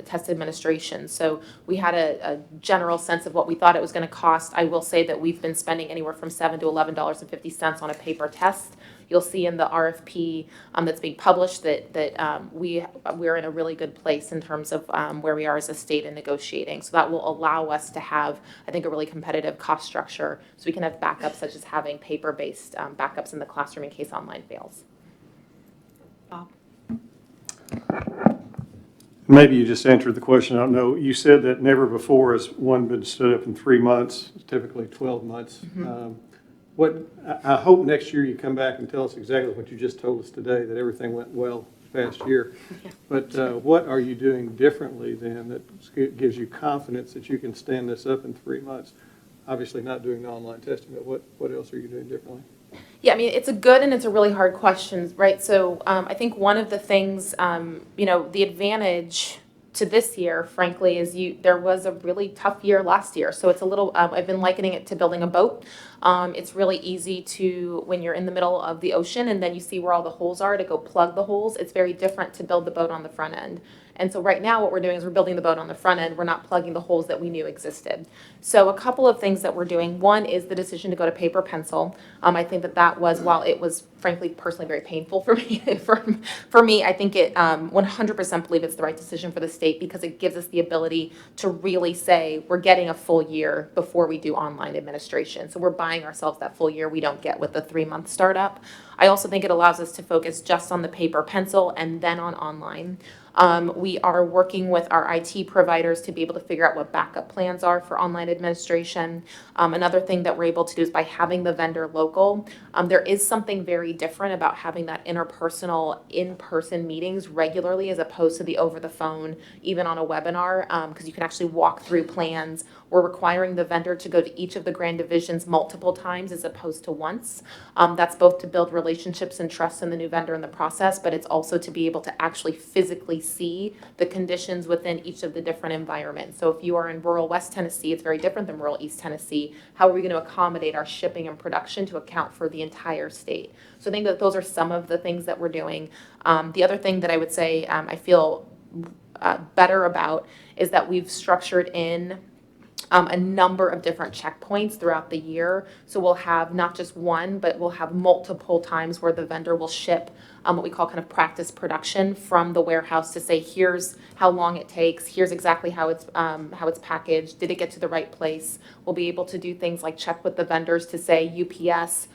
test administration. So we had a general sense of what we thought it was going to cost. I will say that we've been spending anywhere from $7 to $11.50 on a paper test. You'll see in the RFP that's being published that we're in a really good place in terms of where we are as a state in negotiating. So that will allow us to have, I think, a really competitive cost structure so we can have backups such as having paper-based backups in the classroom in case online fails. Maybe you just answered the question, I don't know. You said that never before has one been stood up in 3 months, typically 12 months. I hope next year you come back and tell us exactly what you just told us today, that everything went well past year. But what are you doing differently then that gives you confidence that you can stand this up in 3 months? Obviously not doing the online testing, but what else are you doing differently? Yeah, I mean, it's a good and it's a really hard question, right? So I think one of the things, the advantage to this year, frankly, is there was a really tough year last year. So it's a little, I've been likening it to building a boat. It's really easy to, when you're in the middle of the ocean and then you see where all the holes are, to go plug the holes. It's very different to build the boat on the front end. And so right now what we're doing is we're building the boat on the front end. We're not plugging the holes that we knew existed. So a couple of things that we're doing. One is the decision to go to paper pencil. I think that was, while it was frankly personally very painful for me, for me, I think it 100% believe it's the right decision for the state because it gives us the ability to really say we're getting a full year before we do online administration. So we're buying ourselves that full year we don't get with the 3-month startup. I also think it allows us to focus just on the paper pencil and then on online. We are working with our IT providers to be able to figure out what backup plans are for online administration. Another thing that we're able to do is by having the vendor local, there is something very different about having that interpersonal, in-person meetings regularly as opposed to the over the phone, even on a webinar, because you can actually walk through plans. We're requiring the vendor to go to each of the grand divisions multiple times as opposed to once. That's both to build relationships and trust in the new vendor in the process, but it's also to be able to actually physically see the conditions within each of the different environments. So if you are in rural West Tennessee, it's very different than rural East Tennessee. How are we going to accommodate our shipping and production to account for the entire state? So I think that those are some of the things that we're doing. The other thing that I would say I feel better about is that we've structured in a number of different checkpoints throughout the year. So we'll have not just one, but we'll have multiple times where the vendor will ship what we call kind of practice production from the warehouse to say, here's how long it takes, here's exactly how it's packaged, did it get to the right place? We'll be able to do things like check with the vendors to say, UPS,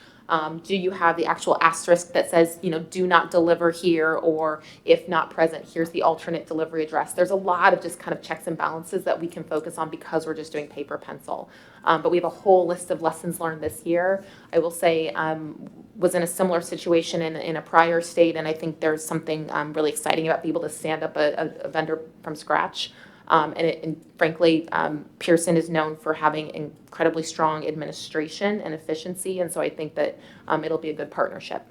do you have the actual asterisk that says, do not deliver here, or if not present, here's the alternate delivery address. There's a lot of just kind of checks and balances that we can focus on because we're just doing paper pencil. But we have a whole list of lessons learned this year. I will say was in a similar situation in a prior state, and I think there's something really exciting about being able to stand up a vendor from scratch. And frankly, Pearson is known for having incredibly strong administration and efficiency, and so I think that it'll be a good partnership.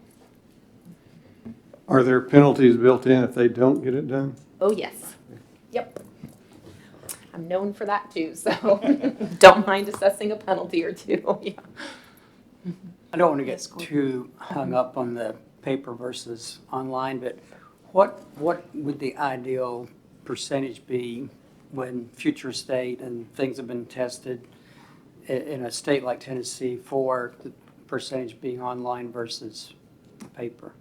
Are there penalties built in if they don't get it done? Oh, yes. Yep. I'm known for that too, so don't mind assessing a penalty or two. Yeah. I don't want to get too hung up on the paper versus online, but what would the ideal percentage be when future state and things have been tested in a state like Tennessee for the percentage being online versus paper?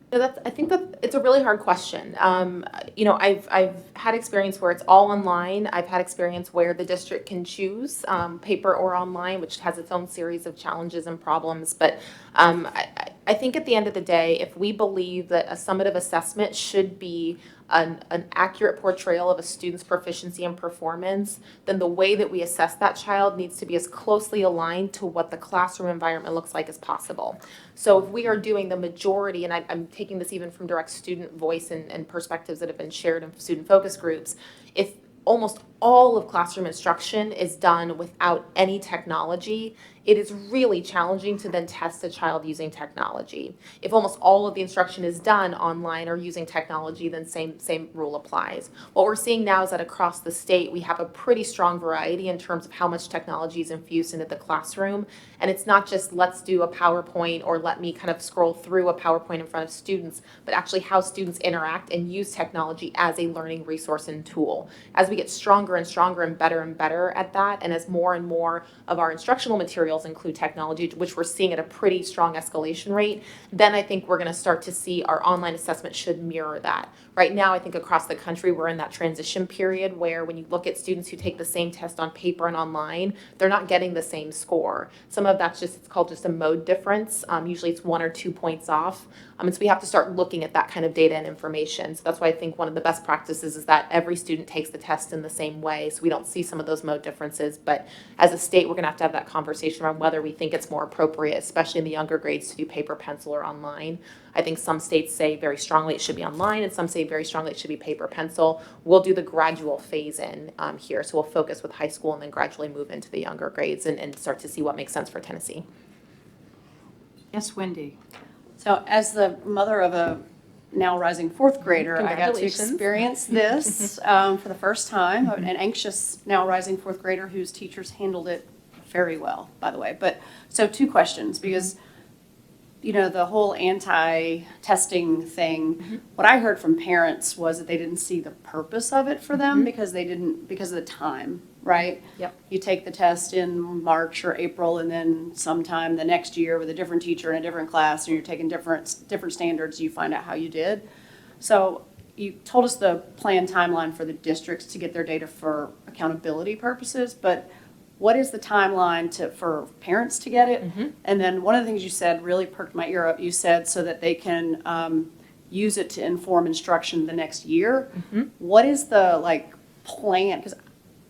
No, I think that it's a really hard question. I've had experience where it's all online. I've had experience where the district can choose paper or online, which has its own series of challenges and problems. But I think at the end of the day, if we believe that a summative assessment should be an accurate portrayal of a student's proficiency and performance, then the way that we assess that child needs to be as closely aligned to what the classroom environment looks like as possible. So if we are doing the majority, and I'm taking this even from direct student voice and perspectives that have been shared in student focus groups, if almost all of classroom instruction is done without any technology, it is really challenging to then test a child using technology. If almost all of the instruction is done online or using technology, then same rule applies. What we're seeing now is that across the state, we have a pretty strong variety in terms of how much technology is infused into the classroom. And it's not just let's do a PowerPoint or let me kind of scroll through a PowerPoint in front of students, but actually how students interact and use technology as a learning resource and tool. As we get stronger and better at that, and as more and more of our instructional materials include technology, which we're seeing at a pretty strong escalation rate, then I think we're going to start to see our online assessment should mirror that. Right now, I think across the country, we're in that transition period where when you look at students who take the same test on paper and online, they're not getting the same score. Some of that's it's called just a mode difference. Usually it's 1 or 2 points off. And so we have to start looking at that kind of data and information. So that's why I think one of the best practices is that every student takes the test in the same way, so we don't see some of those mode differences. But as a state, we're going to have that conversation around whether we think it's more appropriate, especially in the younger grades, to do paper, pencil, or online. I think some states say very strongly it should be online, and some say very strongly it should be paper, pencil. We'll do the gradual phase in here. So we'll focus with high school and then gradually move into the younger grades and start to see what makes sense for Tennessee. Yes, Wendy. So as the mother of a now rising fourth grader, I got to Congratulations. experience this for the first time. An anxious now rising fourth grader whose teachers handled it very well, by the way. But so 2 questions, because the whole anti-testing thing, what I heard from parents was that they didn't see the purpose of it for them because of the time, right? Yep. You take the test in March or April, and then sometime the next year with a different teacher in a different class, and you're taking different standards, you find out how you did. So you told us the planned timeline for the districts to get their data for accountability purposes, but what is the timeline for parents to get it? And then one of the things you said really perked my ear up. You said so that they can use it to inform instruction the next year. What is the plan? Because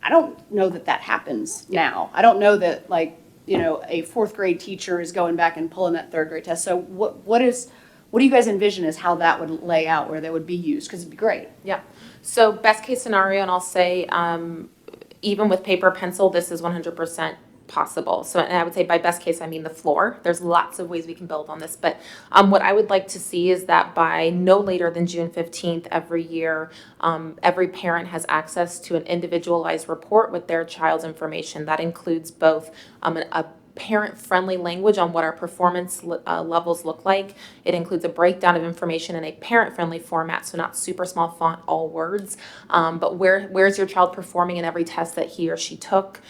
I don't know that happens now. I don't know that a fourth grade teacher is going back and pulling that third grade test. So what do you guys envision as how that would lay out, where they would be used? Because it'd be great. Yeah. So best case scenario, and I'll say even with paper, pencil, this is 100% possible. So, and I would say by best case, I mean the floor. There's lots of ways we can build on this. But what I would like to see is that by no later than June 15th every year, every parent has access to an individualized report with their child's information. That includes both a parent-friendly language on what our performance levels look like. It includes a breakdown of information in a parent-friendly format, so not super small font, all words, but where's your child performing in every test that he or she took,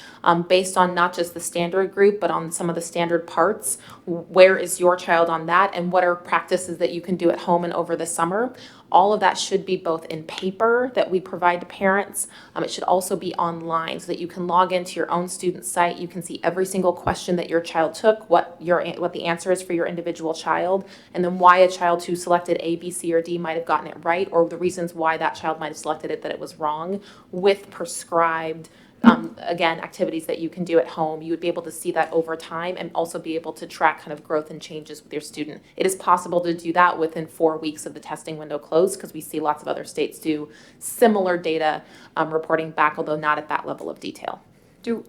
based on not just the standard group, but on some of the standard parts. Where is your child on that, and what are practices that you can do at home and over the summer? All of that should be both in paper that we provide to parents. It should also be online so that you can log into your own student site. You can see every single question that your child took, what the answer is for your individual child, and then why a child who selected A, B, C, or D might have gotten it right, or the reasons why that child might have selected it that it was wrong, with prescribed again, activities that you can do at home. You would be able to see that over time and also be able to track kind of growth and changes with your student. It is possible to do that within 4 weeks of the testing window closed, because we see lots of other states do similar data reporting back, although not at that level of detail.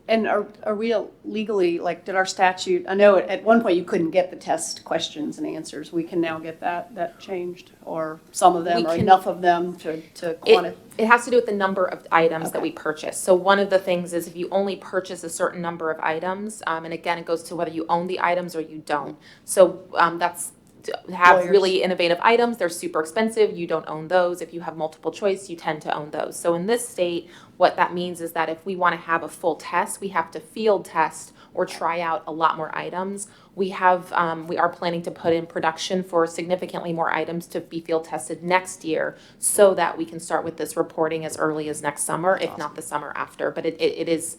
Are we legally, did our statute, I know at one point you couldn't get the test questions and answers. We can now get that changed, or some of them, or enough of them to quantify? It has to do with the number of items that we purchase. So one of the things is if you only purchase a certain number of items, and again, it goes to whether you own the items or you don't. So that's have really innovative items. They're super expensive. You don't own those. If you have multiple choice, you tend to own those. So in this state, what that means is that if we want to have a full test, we have to field test or try out a lot more items. We are planning to put in production for significantly more items to be field tested next year so that we can start with this reporting as early as next summer, if not the summer after. But it is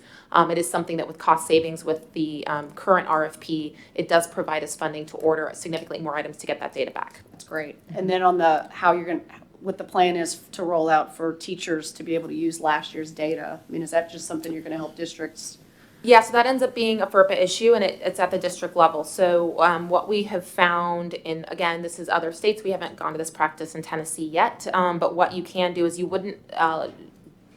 something that with cost savings with the current RFP, it does provide us funding to order significantly more items to get that data back. That's great. And then on the, how you're going to, what the plan is to roll out for teachers to be able to use last year's data? I mean, is that just something you're going to help districts? Yeah, so that ends up being a FERPA issue, and it's at the district level. So what we have found in, again, this is other states, we haven't gone to this practice in Tennessee yet, but what you can do is you wouldn't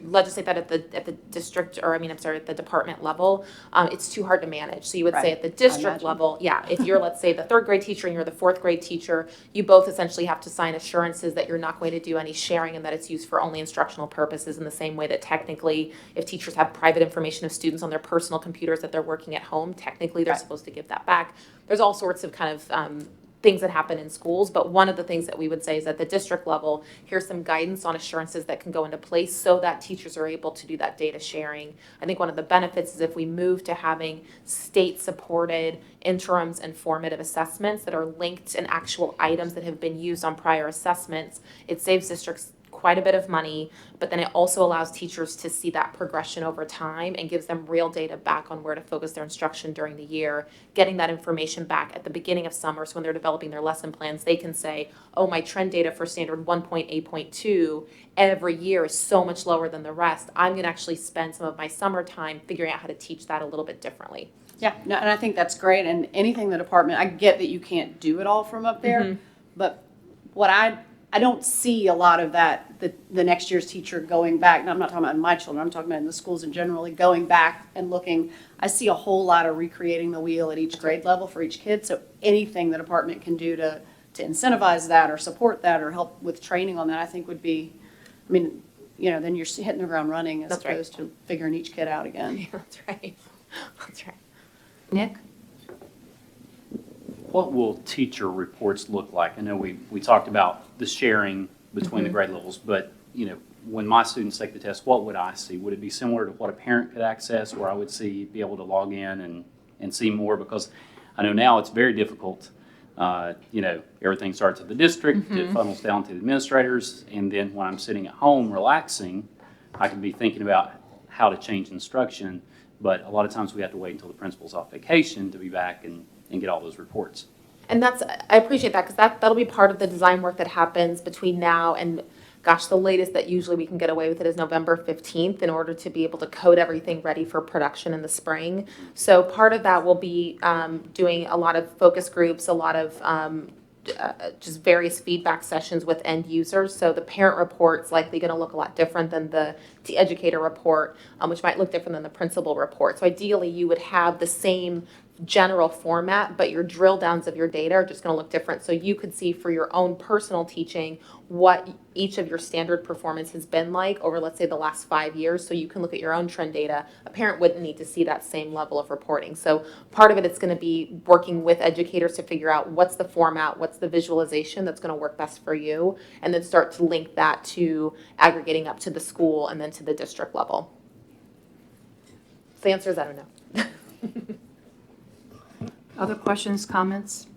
legislate that at the district, or at the department level. It's too hard to manage. So you would say at the district level, yeah, if you're, let's say, the third grade teacher and you're the fourth grade teacher, you both essentially have to sign assurances that you're not going to do any sharing and that it's used for only instructional purposes, in the same way that technically if teachers have private information of students on their personal computers that they're working at home, technically they're supposed to give that back. There's all sorts of kind of things that happen in schools, but one of the things that we would say is at the district level, here's some guidance on assurances that can go into place so that teachers are able to do that data sharing. I think one of the benefits is if we move to having state-supported interims and formative assessments that are linked in actual items that have been used on prior assessments, it saves districts quite a bit of money, but then it also allows teachers to see that progression over time and gives them real data back on where to focus their instruction during the year, getting that information back at the beginning of summer. So when they're developing their lesson plans, they can say, oh, my trend data for standard 1.8.2 every year is so much lower than the rest. I'm going to actually spend some of my summertime figuring out how to teach that a little bit differently. Yeah, no, and I think that's great. And anything the department, I get that you can't do it all from up there, but what I don't see a lot of that, the next year's teacher going back, and I'm not talking about my children, I'm talking about in the schools in general, going back and looking. I see a whole lot of recreating the wheel at each grade level for each kid. So anything the department can do to incentivize that or support that or help with training on that, I think would be, then you're hitting the ground running as opposed to figuring each kid out again. That's right. That's right. Nick? What will teacher reports look like? I know we talked about the sharing between the grade levels, but when my students take the test, what would I see? Would it be similar to what a parent could access, where I would be able to log in and see more? Because I know now it's very difficult. Everything starts at the district, it funnels down to the administrators, and then when I'm sitting at home relaxing, I could be thinking about how to change instruction, but a lot of times we have to wait until the principal's off vacation to be back and get all those reports. And I appreciate that, because that'll be part of the design work that happens between now and, gosh, the latest that usually we can get away with it is November 15th in order to be able to code everything ready for production in the spring. So part of that will be doing a lot of focus groups, a lot of just various feedback sessions with end users. So the parent report's likely going to look a lot different than the educator report, which might look different than the principal report. So ideally you would have the same general format, but your drill downs of your data are just going to look different. So you could see for your own personal teaching what each of your standard performance has been like over, let's say, the last 5 years. So you can look at your own trend data. A parent wouldn't need to see that same level of reporting. So part of it's going to be working with educators to figure out what's the format, what's the visualization that's going to work best for you, and then start to link that to aggregating up to the school and then to the district level. So the answer is I don't know. Other questions, comments?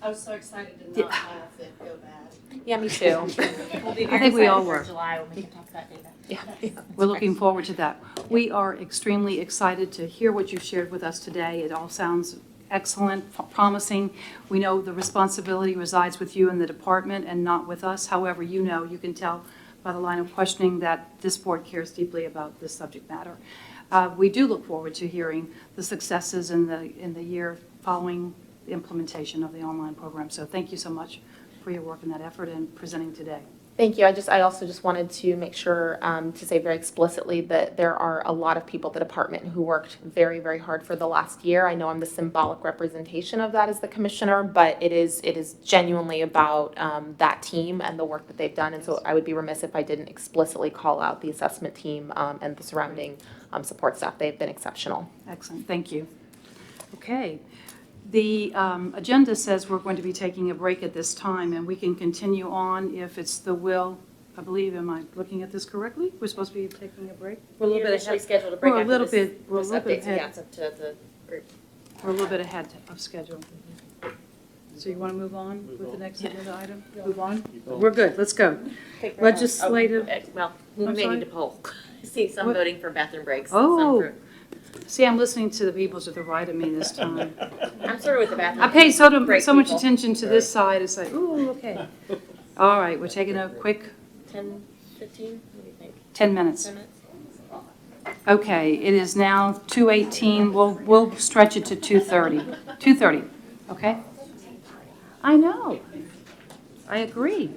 I was so excited to not have it go bad. Yeah, me too. I think we all were. July when we can talk about data. Yeah. We're looking forward to that. We are extremely excited to hear what you shared with us today. It all sounds excellent, promising. We know the responsibility resides with you in the department and not with us. However, you can tell by the line of questioning that this board cares deeply about this subject matter. We do look forward to hearing the successes in the year following the implementation of the online program. So thank you so much for your work in that effort and presenting today. Thank you. I also just wanted to make sure to say very explicitly that there are a lot of people at the department who worked very, very hard for the last year. I know I'm the symbolic representation of that as the commissioner, but it is genuinely about that team and the work that they've done. And so I would be remiss if I didn't explicitly call out the assessment team and the surrounding support staff. They've been exceptional. Excellent. Thank you. Okay. The agenda says we're going to be taking a break at this time, and we can continue on if it's the will I believe, am I looking at this correctly? We're supposed to be taking a break? We're a You're little bit initially ahead. scheduled to break We're a after little this, bit, we're a this little bit update to the ahead. outs up to the group. We're a little bit ahead of schedule. So you want to move on with the next agenda item? Move on? We're good, let's go. Legislative, Well, we I'm may sorry? need to poll. See some What? voting for bathroom breaks. Oh. Some for, see, I'm listening to the people to the right of me this time. I'm sort of with the bathroom. I pay so break much people. attention to this side, it's like, ooh, okay. All right, we're taking a quick 10, 15, what do you think? 10 minutes. 10 minutes? Okay, it is now 2:18, we'll stretch it to 2:30. 2:30, okay? I know, I agree.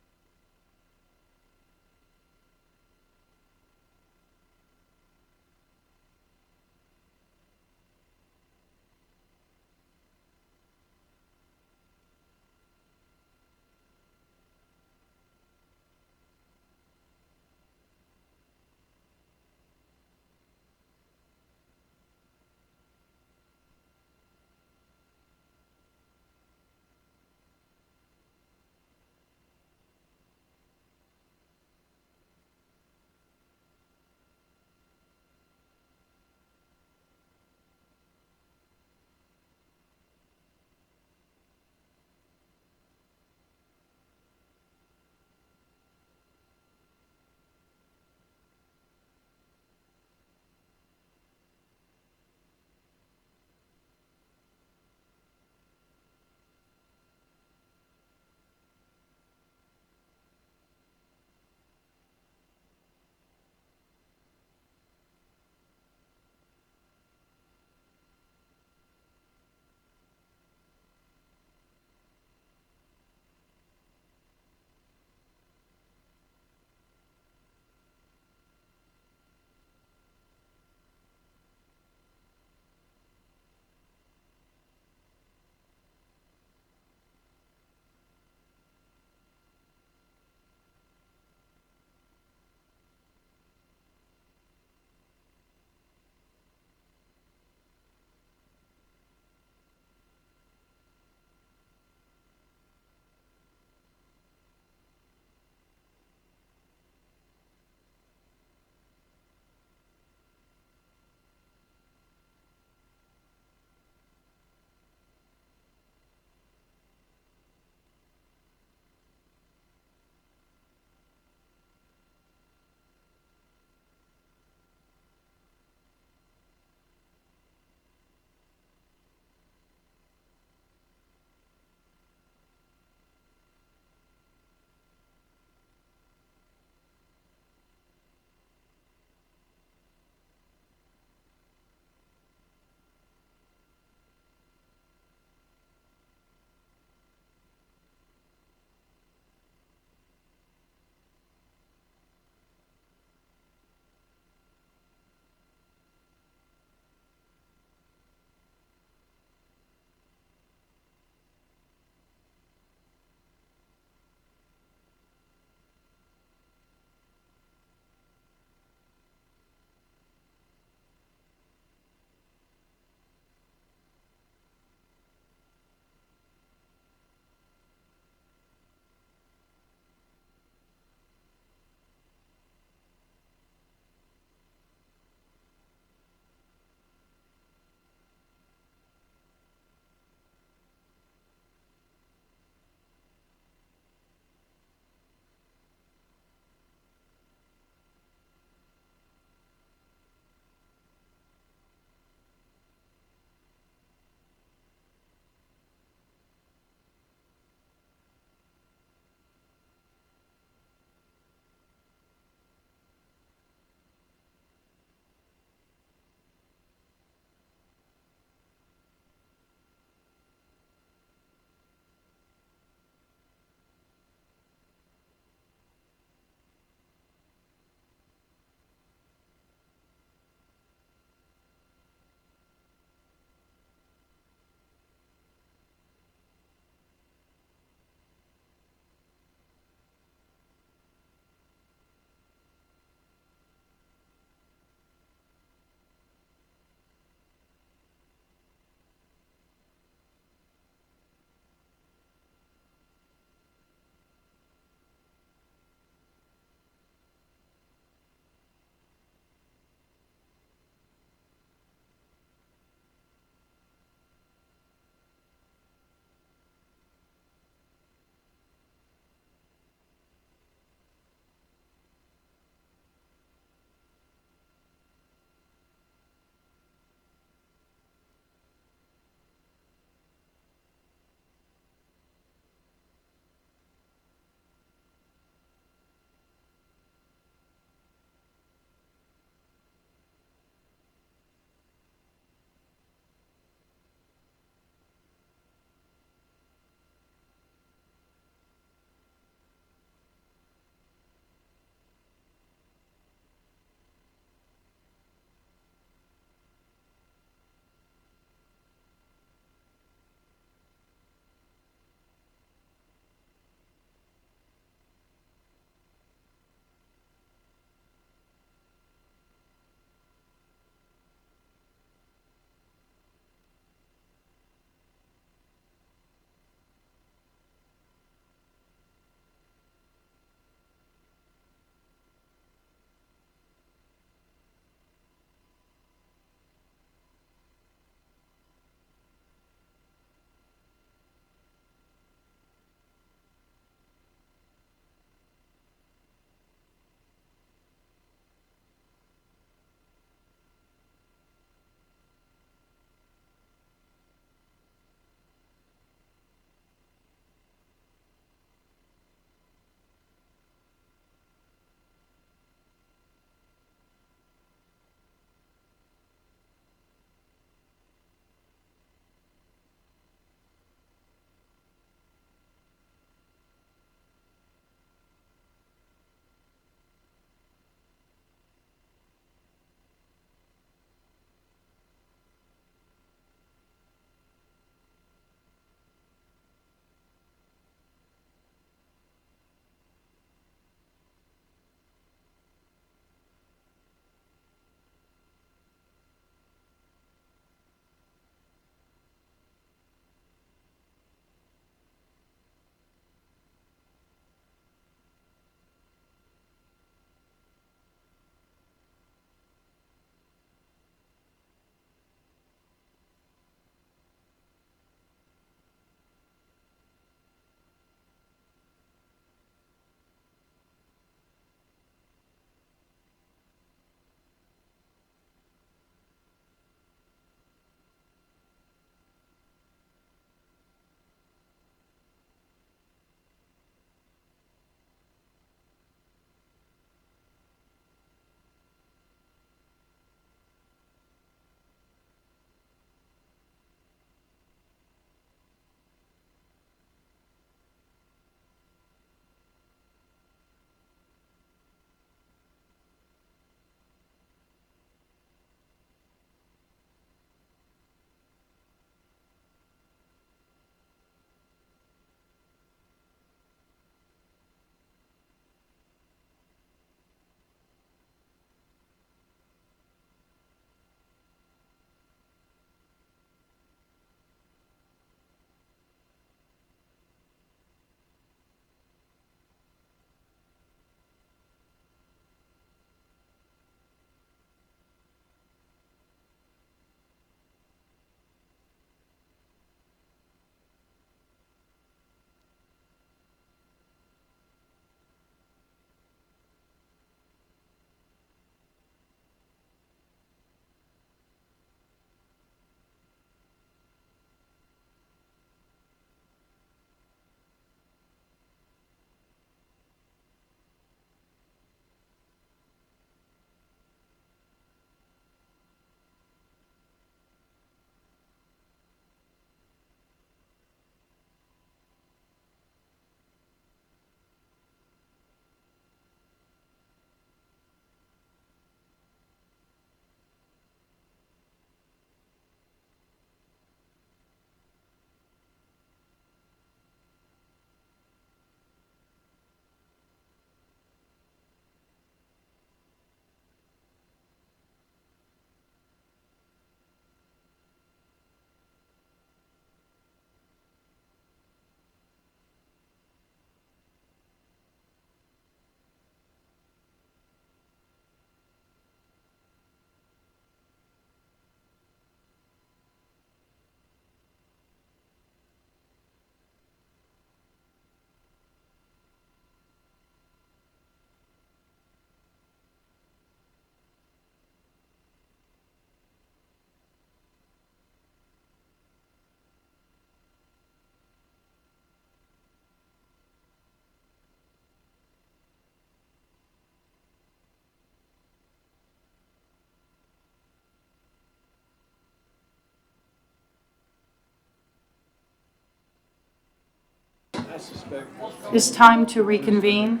It's time to reconvene.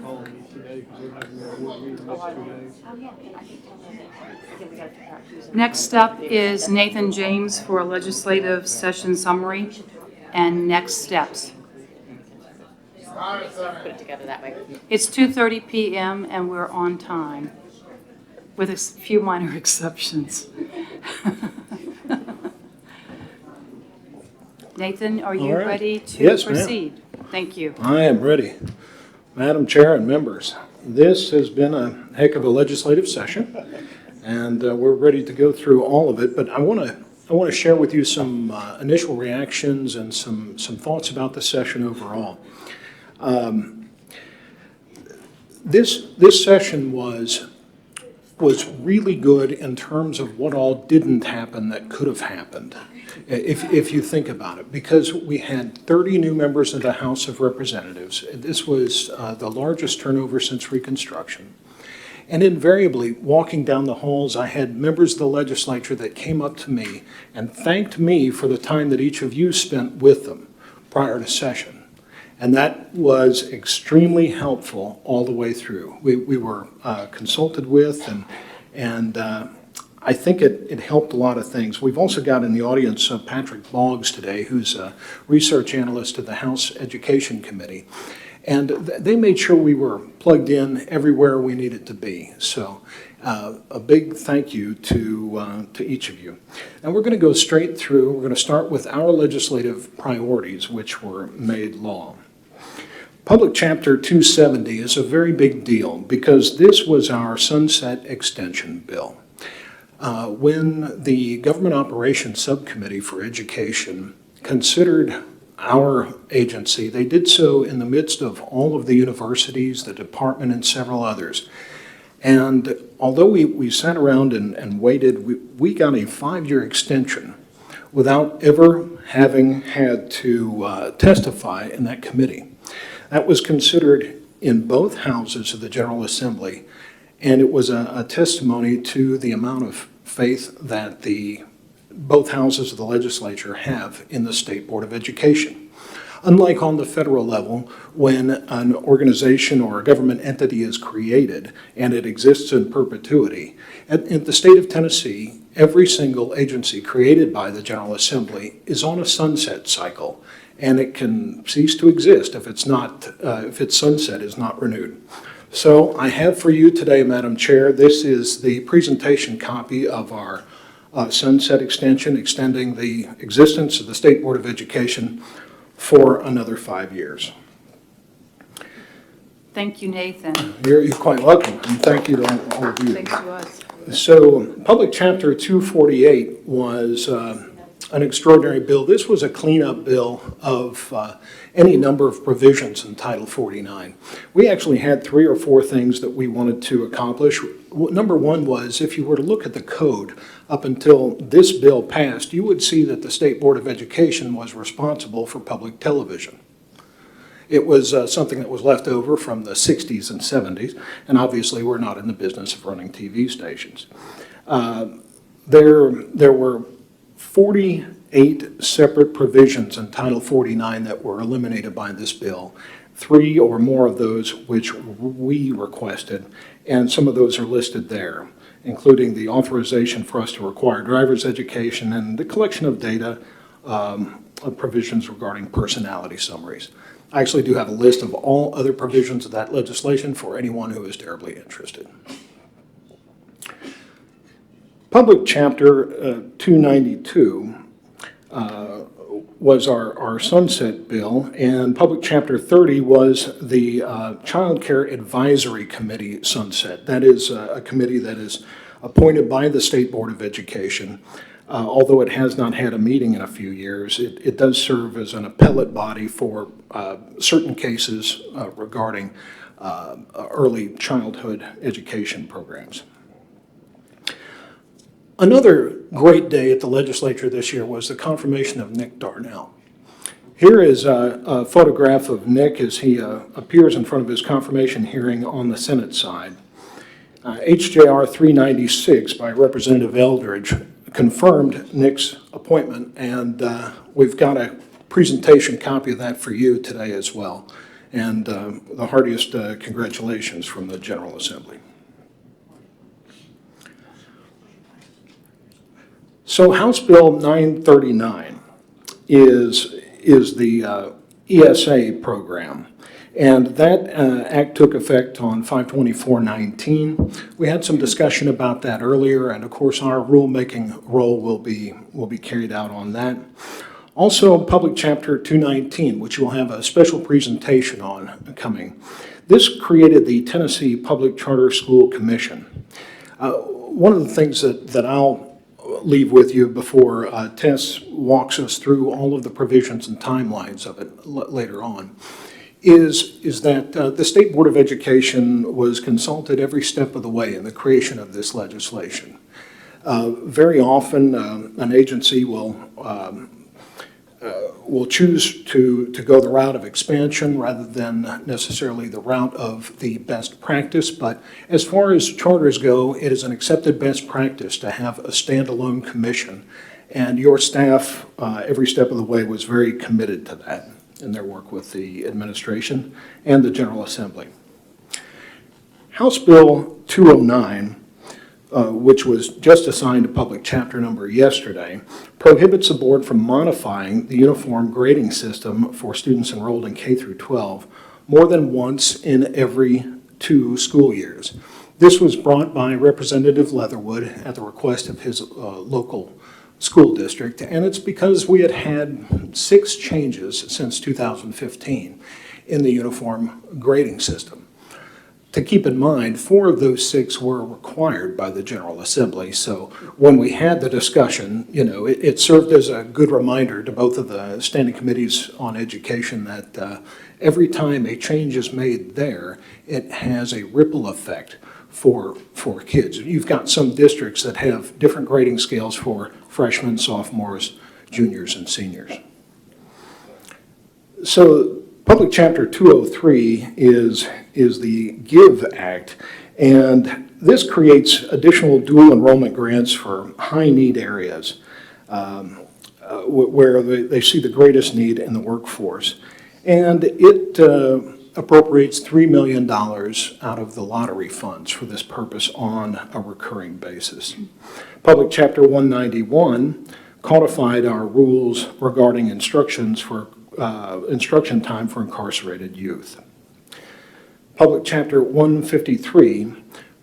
Next up is Nathan James for a legislative session summary and next steps. Put it together that way. It's 2:30 PM and we're on time, with a few minor exceptions. Nathan, are you All right. ready to Yes, ma'am. proceed? Thank you. I am ready. Madam Chair and members, this has been a heck of a legislative session, and we're ready to go through all of it, but I want to share with you some initial reactions and some thoughts about the session overall. This session was really good in terms of what all didn't happen that could have happened, if you think about it, because we had 30 new members of the House of Representatives. This was the largest turnover since Reconstruction. And invariably, walking down the halls, I had members of the legislature that came up to me and thanked me for the time that each of you spent with them prior to session. And that was extremely helpful all the way through. We were consulted with, and I think it helped a lot of things. We've also got in the audience Patrick Boggs today, who's a research analyst at the House Education Committee. And they made sure we were plugged in everywhere we needed to be. So a big thank you to each of you. And we're going to go straight through. We're going to start with our legislative priorities, which were made law. Public Chapter 270 is a very big deal because this was our sunset extension bill. When the Government Operations Subcommittee for Education considered our agency, they did so in the midst of all of the universities, the department, and several others. And although we sat around and waited, we got a 5-year extension without ever having had to testify in that committee. That was considered in both houses of the General Assembly, and it was a testimony to the amount of faith that both houses of the legislature have in the State Board of Education. Unlike on the federal level, when an organization or a government entity is created and it exists in perpetuity, in the state of Tennessee, every single agency created by the General Assembly is on a sunset cycle, and it can cease to exist if its sunset is not renewed. So I have for you today, Madam Chair, this is the presentation copy of our sunset extension, extending the existence of the State Board of Education for another 5 years. Thank you, Nathan. You're quite welcome, and thank you to all of you. Thanks to us. So Public Chapter 248 was an extraordinary bill. This was a cleanup bill of any number of provisions in Title 49. We actually had 3 or 4 things that we wanted to accomplish. Number one was, if you were to look at the code up until this bill passed, you would see that the State Board of Education was responsible for public television. It was something that was left over from the 60s and 70s, and obviously we're not in the business of running TV stations. There were 48 separate provisions in Title 49 that were eliminated by this bill, 3 or more of those which we requested, and some of those are listed there, including the authorization for us to require driver's education and the collection of data of provisions regarding personality summaries. I actually do have a list of all other provisions of that legislation for anyone who is terribly interested. Public Chapter 292 was our sunset bill, and Public Chapter 30 was the Child Care Advisory Committee sunset. That is a committee that is appointed by the State Board of Education. Although it has not had a meeting in a few years, it does serve as an appellate body for certain cases regarding early childhood education programs. Another great day at the legislature this year was the confirmation of Nick Darnell. Here is a photograph of Nick as he appears in front of his confirmation hearing on the Senate side. HJR 396 by Representative Eldridge confirmed Nick's appointment, and we've got a presentation copy of that for you today as well. And the heartiest congratulations from the General Assembly. So House Bill 939 is the ESA program. And that act took effect on 5/24/19. We had some discussion about that earlier, and of course our rulemaking role will be carried out on that. Also, Public Chapter 219, which you'll have a special presentation on coming. This created the Tennessee Public Charter School Commission. One of the things that I'll leave with you before Tess walks us through all of the provisions and timelines of it later on is that the State Board of Education was consulted every step of the way in the creation of this legislation. Very often, an agency will choose to go the route of expansion rather than necessarily the route of the best practice. But as far as charters go, it is an accepted best practice to have a standalone commission. And your staff, every step of the way, was very committed to that in their work with the administration and the General Assembly. House Bill 209, which was just assigned a public chapter number yesterday, prohibits the board from modifying the uniform grading system for students enrolled in K through 12 more than once in every 2 school years. This was brought by Representative Leatherwood at the request of his local school district, and it's because we had 6 changes since 2015 in the uniform grading system. To keep in mind, 4 of those 6 were required by the General Assembly. So when we had the discussion, it served as a good reminder to both of the standing committees on education that every time a change is made there, it has a ripple effect for kids. You've got some districts that have different grading scales for freshmen, sophomores, juniors, and seniors. So Public Chapter 203 is the GIVE Act, and this creates additional dual enrollment grants for high-need areas where they see the greatest need in the workforce. And it appropriates $3 million out of the lottery funds for this purpose on a recurring basis. Public Chapter 191 codified our rules regarding instruction time for incarcerated youth. Public Chapter 153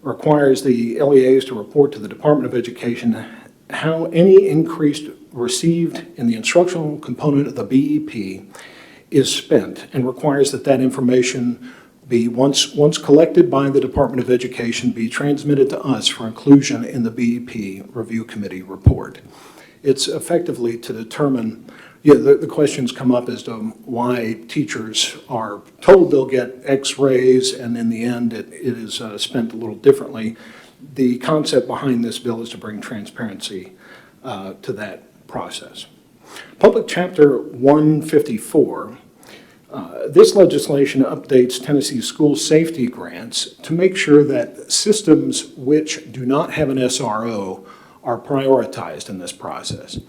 requires the LEAs to report to the Department of Education how any increase received in the instructional component of the BEP is spent, and requires that information be, once collected by the Department of Education, be transmitted to us for inclusion in the BEP Review Committee report. It's effectively to determine, the questions come up as to why teachers are told they'll get X raise, and in the end it is spent a little differently. The concept behind this bill is to bring transparency to that process. Public Chapter 154, this legislation updates Tennessee school safety grants to make sure that systems which do not have an SRO are prioritized in this process.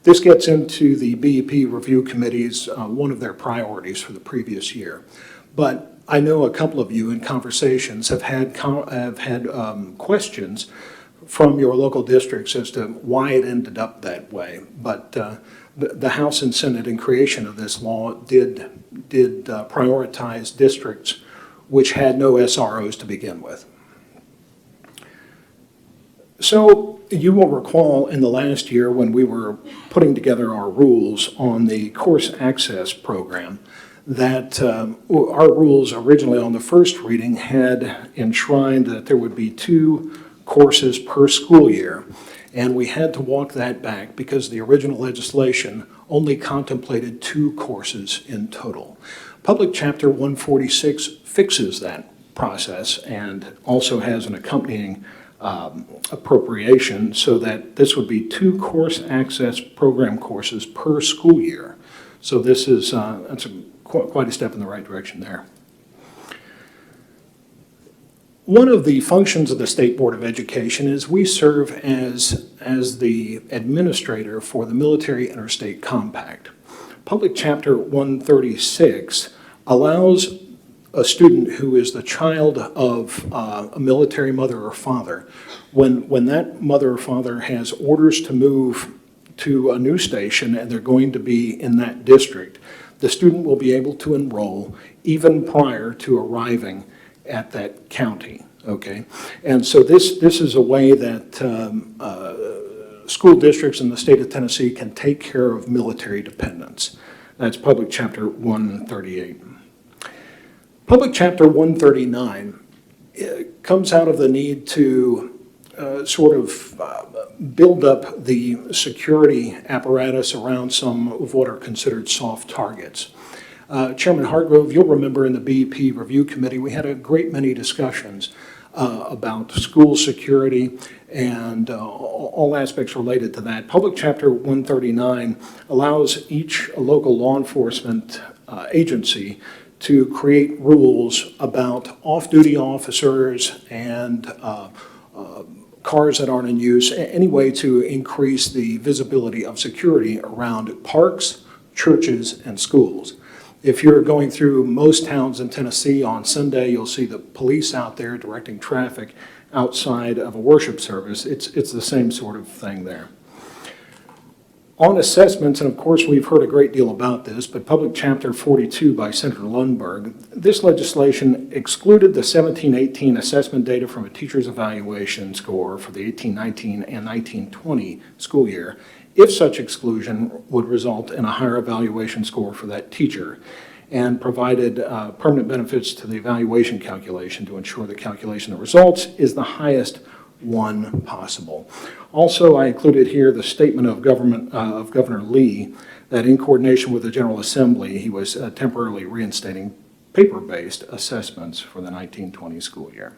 This gets into the BEP Review Committee's one of their priorities for the previous year. But I know a couple of you in conversations have had questions from your local districts as to why it ended up that way. But the House and Senate in creation of this law did prioritize districts which had no SROs to begin with. So you will recall in the last year when we were putting together our rules on the course access program that our rules originally on the first reading had enshrined that there would be 2 courses per school year. And we had to walk that back because the original legislation only contemplated 2 courses in total. Public Chapter 146 fixes that process and also has an accompanying appropriation so that this would be 2 course access program courses per school year. So this is that's quite a step in the right direction there. One of the functions of the State Board of Education is we serve as the administrator for the Military Interstate Compact. Public Chapter 136 allows a student who is the child of a military mother or father, when that mother or father has orders to move to a new station and they're going to be in that district, the student will be able to enroll even prior to arriving at that county, okay? And so this is a way that school districts in the state of Tennessee can take care of military dependents. That's Public Chapter 138. Public Chapter 139 comes out of the need to build up the security apparatus around some of what are considered soft targets. Chairman Hargrove, you'll remember in the BEP Review Committee, we had a great many discussions about school security and all aspects related to that. Public Chapter 139 allows each local law enforcement agency to create rules about off-duty officers and cars that aren't in use, any way to increase the visibility of security around parks, churches, and schools. If you're going through most towns in Tennessee on Sunday, you'll see the police out there directing traffic outside of a worship service. It's the same sort of thing there. On assessments, and of course we've heard a great deal about this, but Public Chapter 42 by Senator Lundberg, this legislation excluded the 17-18 assessment data from a teacher's evaluation score for the 18-19 and 19-20 school year, if such exclusion would result in a higher evaluation score for that teacher, and provided permanent benefits to the evaluation calculation to ensure the calculation of results is the highest one possible. Also, I included here the statement of Governor Lee that in coordination with the General Assembly, he was temporarily reinstating paper-based assessments for the 1920 school year.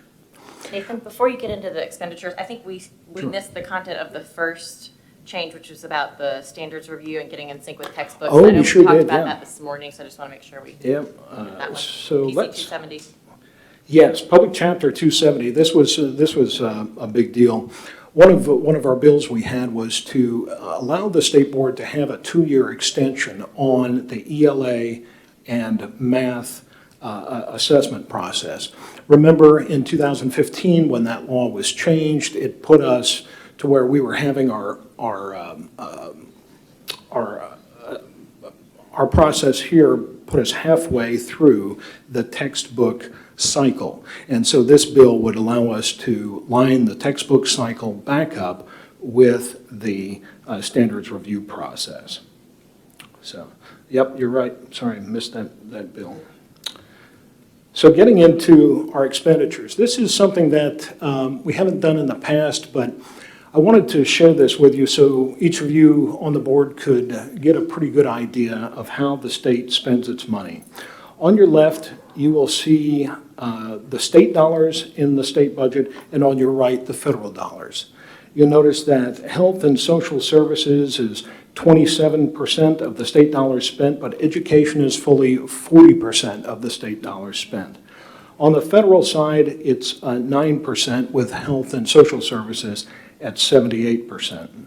Nathan, before you get into the expenditures, I think we Sure. missed the content of the first change, which was about the standards review and getting in sync with textbooks. Oh, I know we sure talked did, about yeah. that this morning, so I just want to make sure we Yep. did that one. So PC let's. 270. Yes, Public Chapter 270. This was a big deal. One of our bills we had was to allow the state board to have a 2-year extension on the ELA and math assessment process. Remember, in 2015, when that law was changed, it put us to where we were having our process here put us halfway through the textbook cycle. And so this bill would allow us to line the textbook cycle back up with the standards review process. So, yep, you're right. Sorry, I missed that bill. So getting into our expenditures, this is something that we haven't done in the past, but I wanted to share this with you so each of you on the board could get a pretty good idea of how the state spends its money. On your left, you will see the state dollars in the state budget, and on your right, the federal dollars. You'll notice that health and social services is 27% of the state dollars spent, but education is fully 40% of the state dollars spent. On the federal side, it's 9% with health and social services at 78%.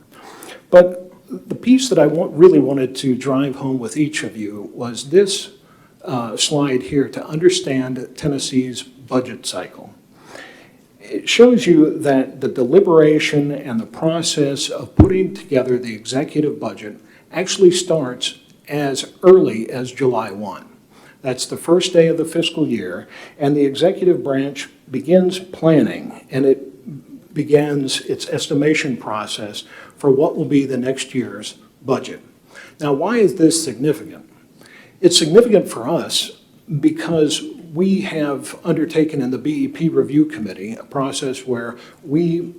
But the piece that I really wanted to drive home with each of you was this slide here to understand Tennessee's budget cycle. It shows you that the deliberation and the process of putting together the executive budget actually starts as early as July 1. That's the first day of the fiscal year, and the executive branch begins planning, and it begins its estimation process for what will be the next year's budget. Now, why is this significant? It's significant for us because we have undertaken in the BEP Review Committee a process where we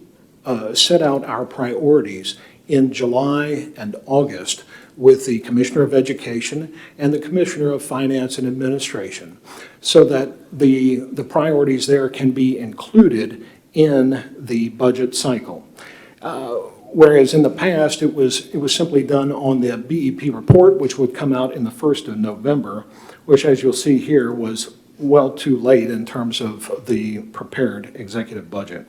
set out our priorities in July and August with the Commissioner of Education and the Commissioner of Finance and Administration, so that the priorities there can be included in the budget cycle. Whereas in the past, it was simply done on the BEP report, which would come out in the 1st of November, which, as you'll see here, was well too late in terms of the prepared executive budget.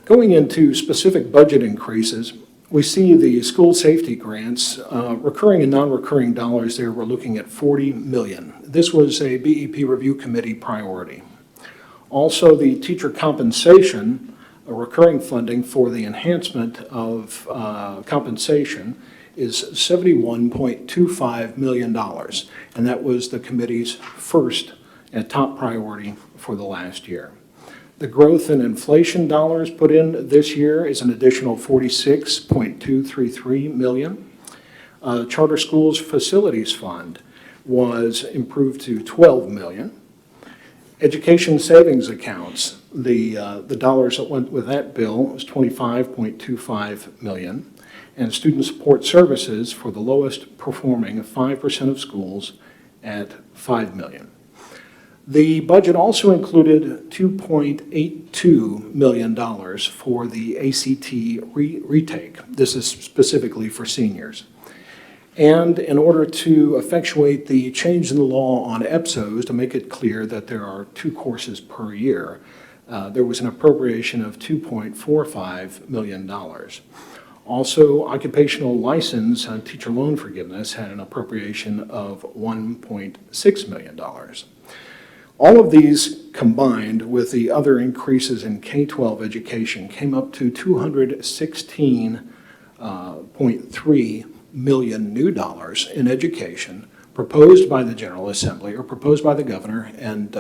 Going into specific budget increases, We see the school safety grants, recurring and non-recurring dollars there, we're looking at 40 million. This was a BEP review committee priority. Also, the teacher compensation, a recurring funding for the enhancement of compensation is $71.25 million. And that was the committee's first and top priority for the last year. The growth in inflation dollars put in this year is an additional $46.233 million. Charter Schools Facilities Fund was improved to $12 million. Education savings accounts, the dollars that went with that bill was $25.25 million. And student support services for the lowest performing 5% of schools at $5 million. The budget also included $2.82 million for the ACT retake. This is specifically for seniors. And in order to effectuate the change in the law on EPSOs to make it clear that there are 2 courses per year, there was an appropriation of $2.45 million. Also, occupational license and teacher loan forgiveness had an appropriation of $1.6 million. All of these combined with the other increases in K-12 education came up to $216.3 million new dollars in education proposed by the General Assembly or proposed by the governor and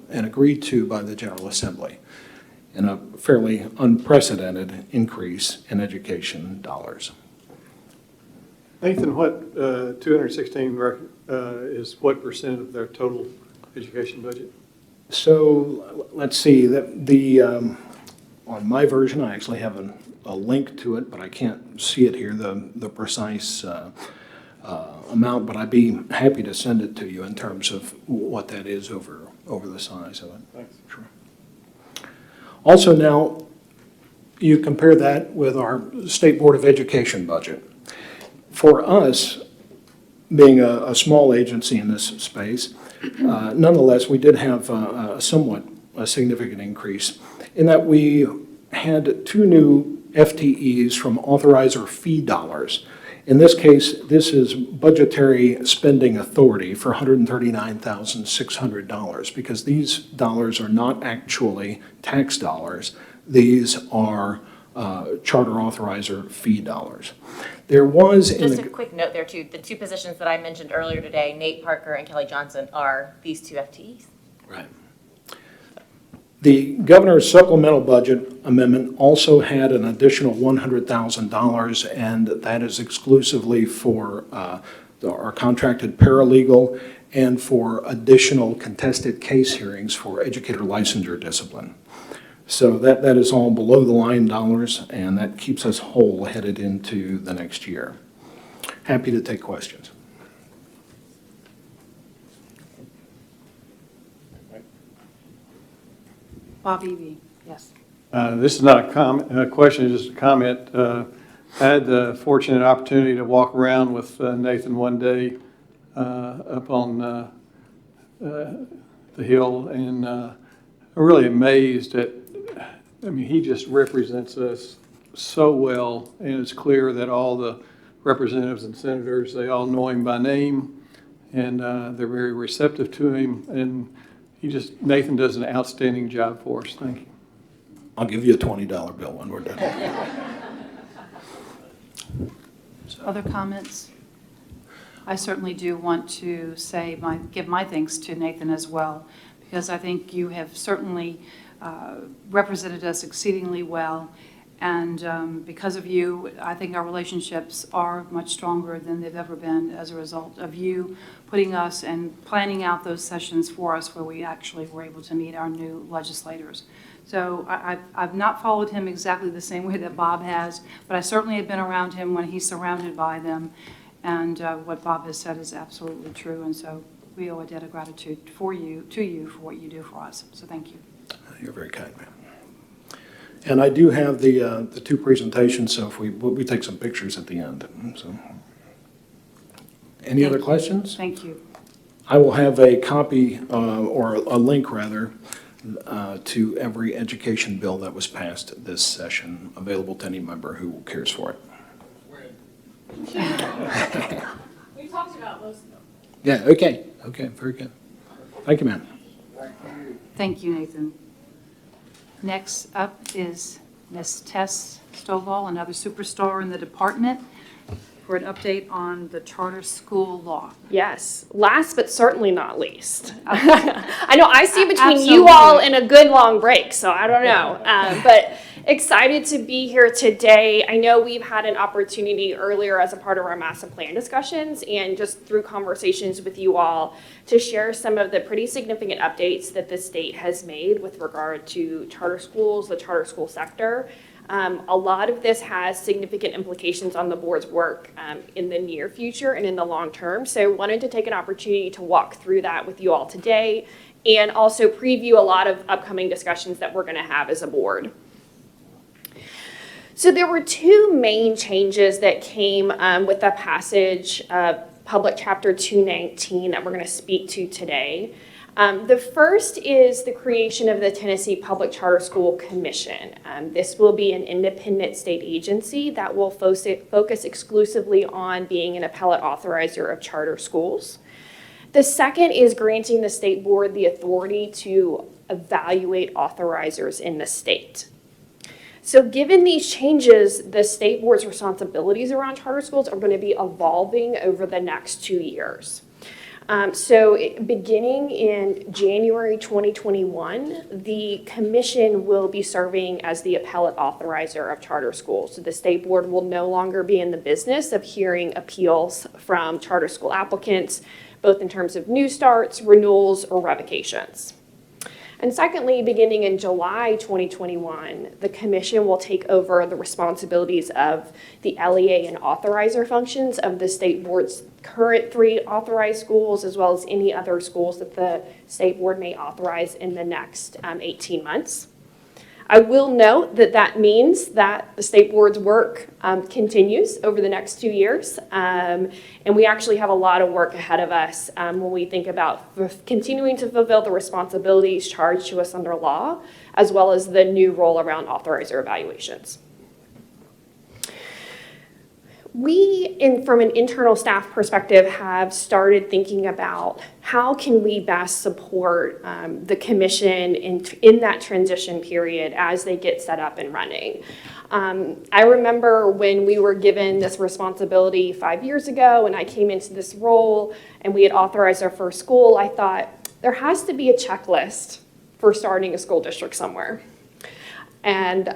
agreed to by the General Assembly, in a fairly unprecedented increase in education dollars. Nathan, what 216 is what percent of their total education budget? So let's see, on my version, I actually have a link to it, but I can't see it here, the precise amount, but I'd be happy to send it to you in terms of what that is over the size of it. Thanks. Sure. Also now, you compare that with our State Board of Education budget. For us, being a small agency in this space, nonetheless, we did have a significant increase in that we had 2 new FTEs from authorizer fee dollars. In this case, this is budgetary spending authority for $139,600 because these dollars are not actually tax dollars. These are charter authorizer fee dollars. There was Just a quick note there too, the 2 positions that I mentioned earlier today, Nate Parker and Kelly Johnson, are these 2 FTEs. Right. The governor's supplemental budget amendment also had an additional $100,000, and that is exclusively for our contracted paralegal and for additional contested case hearings for educator licensure discipline. So that is all below the line dollars, and that keeps us whole headed into the next year. Happy to take questions. Bob Eby, yes. This is not a question, just a comment. I had the fortunate opportunity to walk around with Nathan one day up on the hill, and I'm really amazed at, he just represents us so well, and it's clear that all the representatives and senators, they all know him by name, and they're very receptive to him, and Nathan does an outstanding job for us. Thank you. I'll give you a $20 bill when we're done. Other comments? I certainly do want to give my thanks to Nathan as well, because I think you have certainly represented us exceedingly well. And because of you, I think our relationships are much stronger than they've ever been as a result of you putting us and planning out those sessions for us where we actually were able to meet our new legislators. So I've not followed him exactly the same way that Bob has, but I certainly have been around him when he's surrounded by them. And what Bob has said is absolutely true. And so we owe a debt of gratitude to you for what you do for us. So thank you. You're very kind, ma'am. And I do have the 2 presentations, so if we take some pictures at the end. So, any other questions? Thank you. I will have a copy, or a link rather, to every education bill that was passed this session, available to any member who cares for it. We talked about most of them. Yeah, okay, very good. Thank you, ma'am. Thank you, Nathan. Next up is Ms. Tess Stovall, another superstar in the department, for an update on the charter school law. Yes, last but certainly not least. I know I see between Absolutely. you all and a good long break, so I don't know. But excited to be here today. I know we've had an opportunity earlier as a part of our master plan discussions and just through conversations with you all to share some of the pretty significant updates that the state has made with regard to charter schools, the charter school sector. A lot of this has significant implications on the board's work in the near future and in the long term. So wanted to take an opportunity to walk through that with you all today and also preview a lot of upcoming discussions that we're going to have as a board. So there were two main changes that came with the passage of Public Chapter 219 that we're going to speak to today. The first is the creation of the Tennessee Public Charter School Commission. This will be an independent state agency that will focus exclusively on being an appellate authorizer of charter schools. The second is granting the state board the authority to evaluate authorizers in the state. So given these changes, the state board's responsibilities around charter schools are going to be evolving over the next 2 years. Beginning in January 2021, the commission will be serving as the appellate authorizer of charter schools. So the state board will no longer be in the business of hearing appeals from charter school applicants, both in terms of new starts, renewals, or revocations. And secondly, beginning in July 2021, the commission will take over the responsibilities of the LEA and authorizer functions of the state board's current 3 authorized schools, as well as any other schools that the state board may authorize in the next 18 months. I will note that that means that the state board's work continues over the next 2 years. And we actually have a lot of work ahead of us when we think about continuing to fulfill the responsibilities charged to us under law, as well as the new role around authorizer evaluations. We, from an internal staff perspective, have started thinking about how can we best support the commission in that transition period as they get set up and running. I remember when we were given this responsibility 5 years ago and I came into this role and we had authorized our first school, I thought there has to be a checklist for starting a school district somewhere. And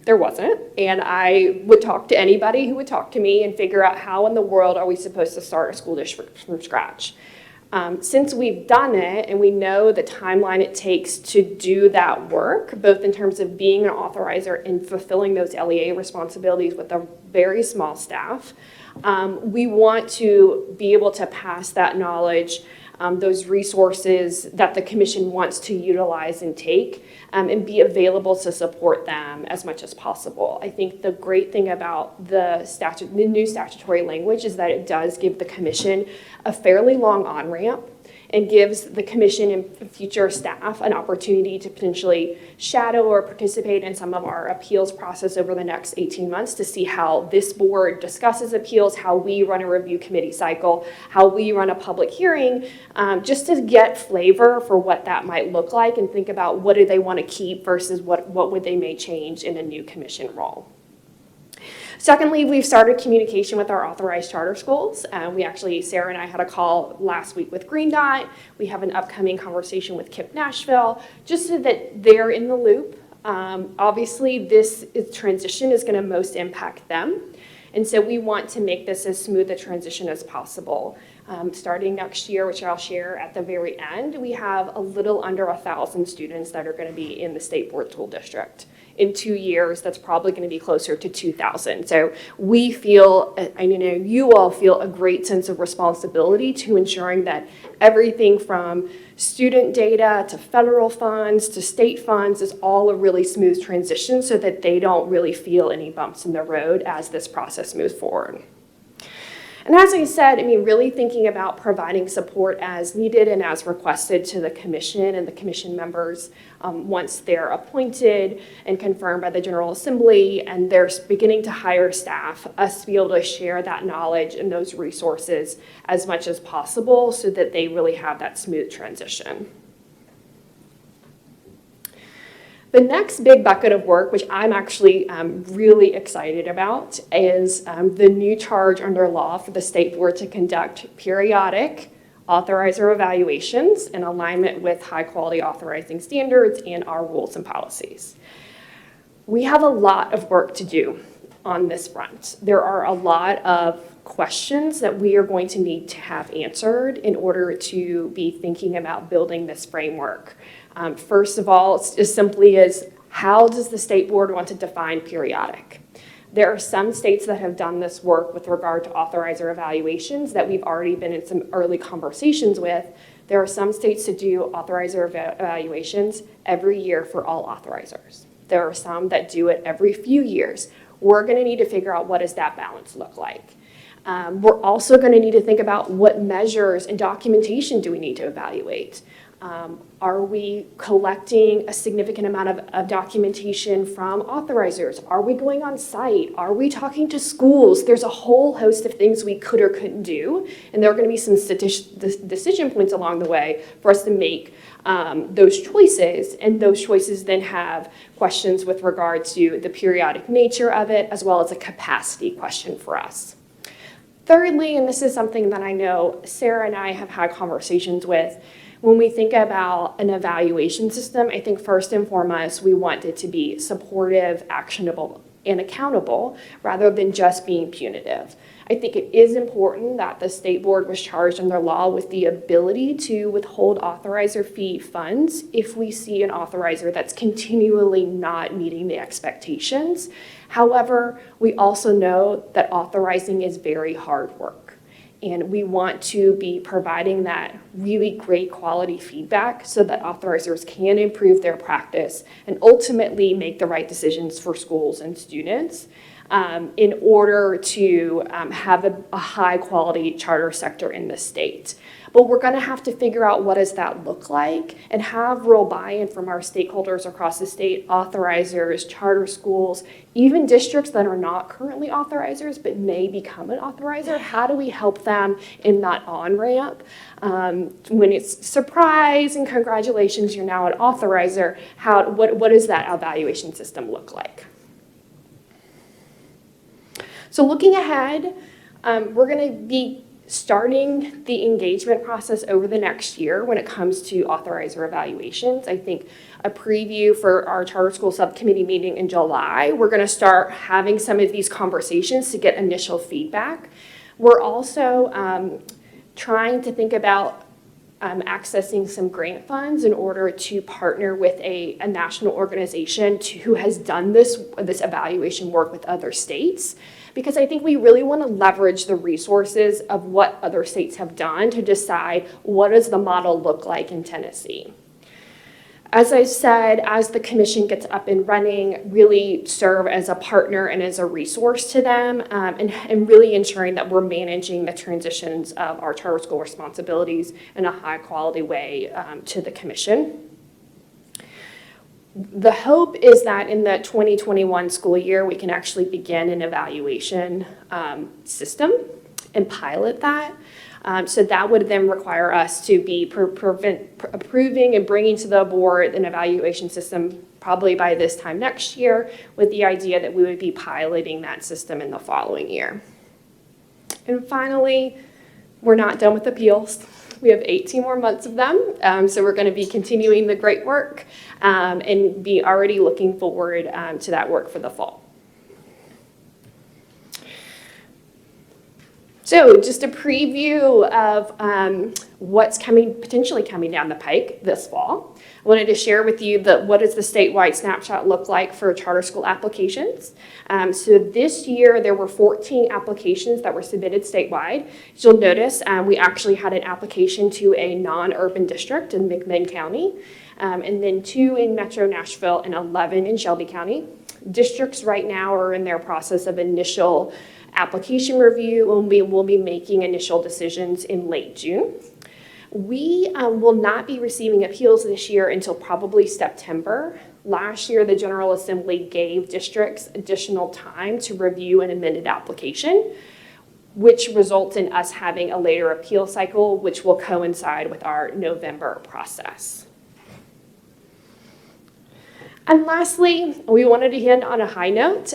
there wasn't. And I would talk to anybody who would talk to me and figure out how in the world are we supposed to start a school district from scratch. Since we've done it and we know the timeline it takes to do that work, both in terms of being an authorizer and fulfilling those LEA responsibilities with a very small staff, we want to be able to pass that knowledge, those resources that the commission wants to utilize and take, and be available to support them as much as possible. I think the great thing about the new statutory language is that it does give the commission a fairly long on-ramp and gives the commission and future staff an opportunity to potentially shadow or participate in some of our appeals process over the next 18 months to see how this board discusses appeals, how we run a review committee cycle, how we run a public hearing, just to get flavor for what that might look like and think about what do they want to keep versus what would they may change in a new commission role. Secondly, we've started communication with our authorized charter schools. Sarah and I had a call last week with Green Dot. We have an upcoming conversation with KIPP Nashville, just so that they're in the loop. Obviously, this transition is going to most impact them. And so we want to make this as smooth a transition as possible. Starting next year, which I'll share at the very end, we have a little under 1,000 students that are going to be in the state board school district. In 2 years, that's probably going to be closer to 2,000. So we feel, I know you all feel a great sense of responsibility to ensuring that everything from student data to federal funds to state funds is all a really smooth transition so that they don't really feel any bumps in the road as this process moves forward. And as I said, I mean, really thinking about providing support as needed and as requested to the commission and the commission members once they're appointed and confirmed by the General Assembly and they're beginning to hire staff, us to be able to share that knowledge and those resources as much as possible so that they really have that smooth transition. The next big bucket of work, which I'm actually really excited about, is the new charge under law for the state board to conduct periodic authorizer evaluations in alignment with high quality authorizing standards and our rules and policies. We have a lot of work to do on this front. There are a lot of questions that we are going to need to have answered in order to be thinking about building this framework. First of all, it's as simply as how does the state board want to define periodic? There are some states that have done this work with regard to authorizer evaluations that we've already been in some early conversations with. There are some states that do authorizer evaluations every year for all authorizers. There are some that do it every few years. We're going to need to figure out what does that balance look like. We're also going to need to think about what measures and documentation do we need to evaluate. Are we collecting a significant amount of documentation from authorizers? Are we going on site? Are we talking to schools? There's a whole host of things we could or couldn't do, and there are going to be some decision points along the way for us to make those choices, and those choices then have questions with regard to the periodic nature of it, as well as a capacity question for us. Thirdly, and this is something that I know Sarah and I have had conversations with, when we think about an evaluation system, I think first and foremost, we want it to be supportive, actionable, and accountable rather than just being punitive. I think it is important that the state board was charged under law with the ability to withhold authorizer fee funds if we see an authorizer that's continually not meeting the expectations. However, we also know that authorizing is very hard work. And we want to be providing that really great quality feedback so that authorizers can improve their practice and ultimately make the right decisions for schools and students in order to have a high quality charter sector in the state. But we're going to have to figure out what does that look like and have real buy-in from our stakeholders across the state, authorizers, charter schools, even districts that are not currently authorizers but may become an authorizer. How do we help them in that on-ramp? When it's surprise and congratulations, you're now an authorizer, what does that evaluation system look like? So looking ahead, we're going to be starting the engagement process over the next year when it comes to authorizer evaluations. I think a preview for our charter school subcommittee meeting in July, we're going to start having some of these conversations to get initial feedback. We're also trying to think about accessing some grant funds in order to partner with a national organization who has done this evaluation work with other states. Because I think we really want to leverage the resources of what other states have done to decide what does the model look like in Tennessee. As I said, as the commission gets up and running, really serve as a partner and as a resource to them and really ensuring that we're managing the transitions of our charter school responsibilities in a high quality way to the commission. The hope is that in the 2021 school year, we can actually begin an evaluation system and pilot that. So that would then require us to be approving and bringing to the board an evaluation system probably by this time next year, with the idea that we would be piloting that system in the following year. And finally, we're not done with appeals. We have 18 more months of them, so we're going to be continuing the great work and be already looking forward to that work for the fall. So just a preview of what's potentially coming down the pike this fall. I wanted to share with you what does the statewide snapshot look like for charter school applications. So this year there were 14 applications that were submitted statewide. As you'll notice, we actually had an application to a non-urban district in McMinn County, and then 2 in Metro Nashville and 11 in Shelby County. Districts right now are in their process of initial application review, and we will be making initial decisions in late June. We will not be receiving appeals this year until probably September. Last year, the General Assembly gave districts additional time to review an amended application, which results in us having a later appeal cycle, which will coincide with our November process. And lastly, we wanted to end on a high note.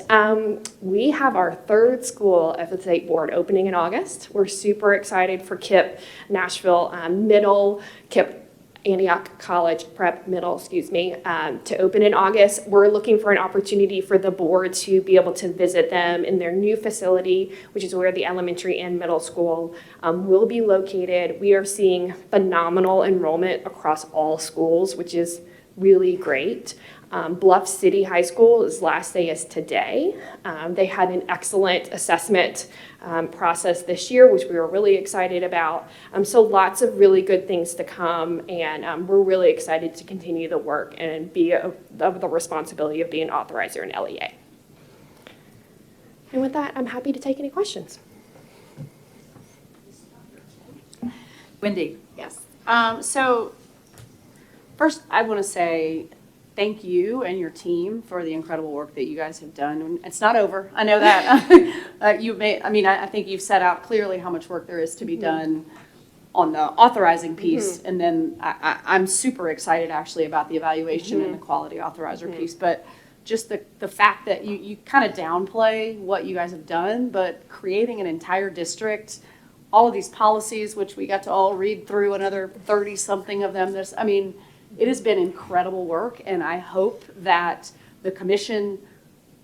We have our third school at the state board opening in August. We're super excited for KIPP Nashville Middle, KIPP Antioch College Prep Middle, to open in August. We're looking for an opportunity for the board to be able to visit them in their new facility, which is where the elementary and middle school will be located. We are seeing phenomenal enrollment across all schools, which is really great. Bluff City High School's last day is today. They had an excellent assessment process this year, which we were really excited about. So lots of really good things to come, and we're really excited to continue the work and be of the responsibility of being an authorizer in LEA. And with that, I'm happy to take any questions. Wendy? Yes. So first, I want to say thank you and your team for the incredible work that you guys have done. It's not over. I know that. I think you've set out clearly how much work there is to be done on the authorizing piece. And then I'm super excited actually about the evaluation and the quality authorizer piece. But just the fact that you kind of downplay what you guys have done, but creating an entire district, all of these policies, which we got to all read through, another 30-something of them. It has been incredible work, and I hope that the commission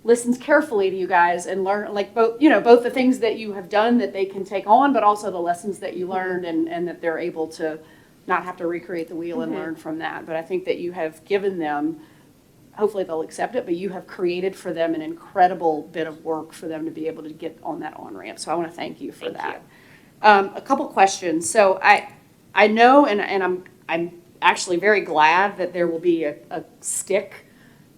listens carefully to you guys and learn, both the things that you have done that they can take on, but also the lessons that you learned, and that they're able to not have to recreate the wheel and learn from that. But I think that you have given them, hopefully they'll accept it, but you have created for them an incredible bit of work for them to be able to get on that on-ramp. So I want to thank you for that. A couple questions. So I know, and I'm actually very glad that there will be a stick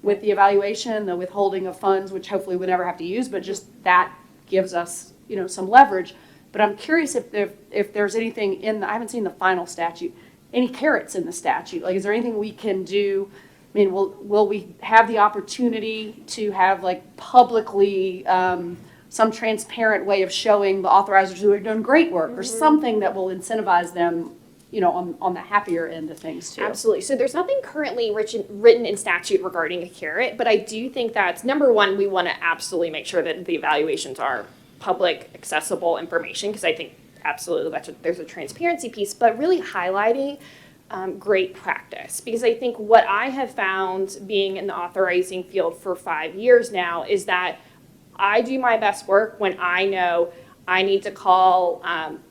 with the evaluation, the withholding of funds, which hopefully we never have to use, but just that gives us, some leverage. But I'm curious if there's anything I haven't seen the final statute, any carrots in the statute. Like, is there anything we can do? I mean, will we have the opportunity to have publicly some transparent way of showing the authorizers who have done great work or something that will incentivize them, on the happier end of things too? Absolutely. So there's nothing currently written in statute regarding a carrot, but I do think that's, number one, we want to absolutely make sure that the evaluations are public, accessible information, because I think absolutely there's a transparency piece, but really highlighting great practice. Because I think what I have found being in the authorizing field for 5 years now is that I do my best work when I know I need to call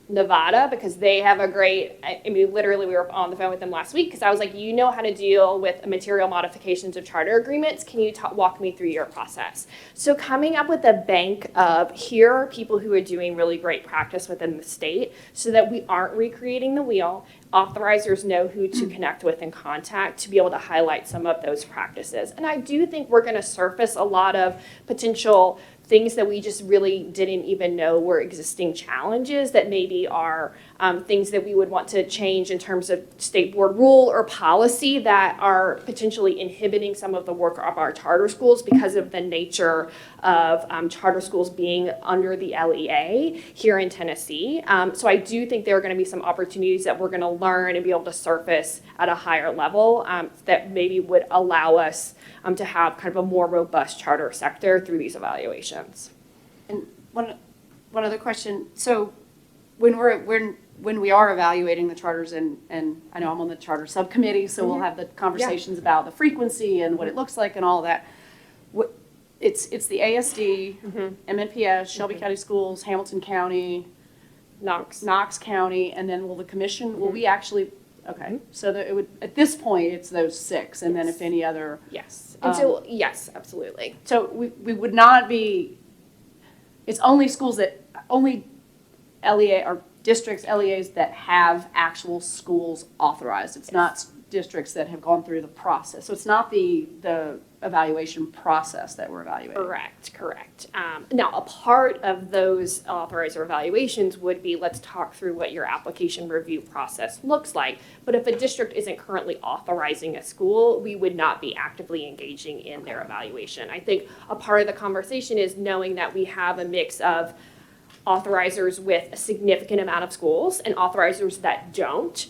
Nevada because they have a great, literally we were on the phone with them last week because I was like, you know how to deal with material modifications of charter agreements. Can you walk me through your process? So coming up with a bank of here are people who are doing really great practice within the state so that we aren't recreating the wheel. Authorizers know who to connect with and contact to be able to highlight some of those practices. And I do think we're going to surface a lot of potential things that we just really didn't even know were existing challenges that maybe are things that we would want to change in terms of state board rule or policy that are potentially inhibiting some of the work of our charter schools because of the nature of charter schools being under the LEA here in Tennessee. So I do think there are going to be some opportunities that we're going to learn and be able to surface at a higher level that maybe would allow us to have kind of a more robust charter sector through these evaluations. And one other question. So when we are evaluating the charters, and I know I'm on the charter subcommittee, so we'll have the conversations about the frequency and what it looks like and all of that. It's the ASD, MNPS, Shelby County Schools, Hamilton County, Knox County, and then will the commission, will we actually, okay, so that it would, at this point, it's those 6, and then if any other. Yes, and so, yes, absolutely. So we would not be, it's only schools that, only LEA or districts, LEAs that have actual schools authorized. It's not districts that have gone through the process. So it's not the evaluation process that we're evaluating. Correct. Now, a part of those authorizer evaluations would be, let's talk through what your application review process looks like. But if a district isn't currently authorizing a school, we would not be actively engaging in their evaluation. I think a part of the conversation is knowing that we have a mix of authorizers with a significant amount of schools and authorizers that don't.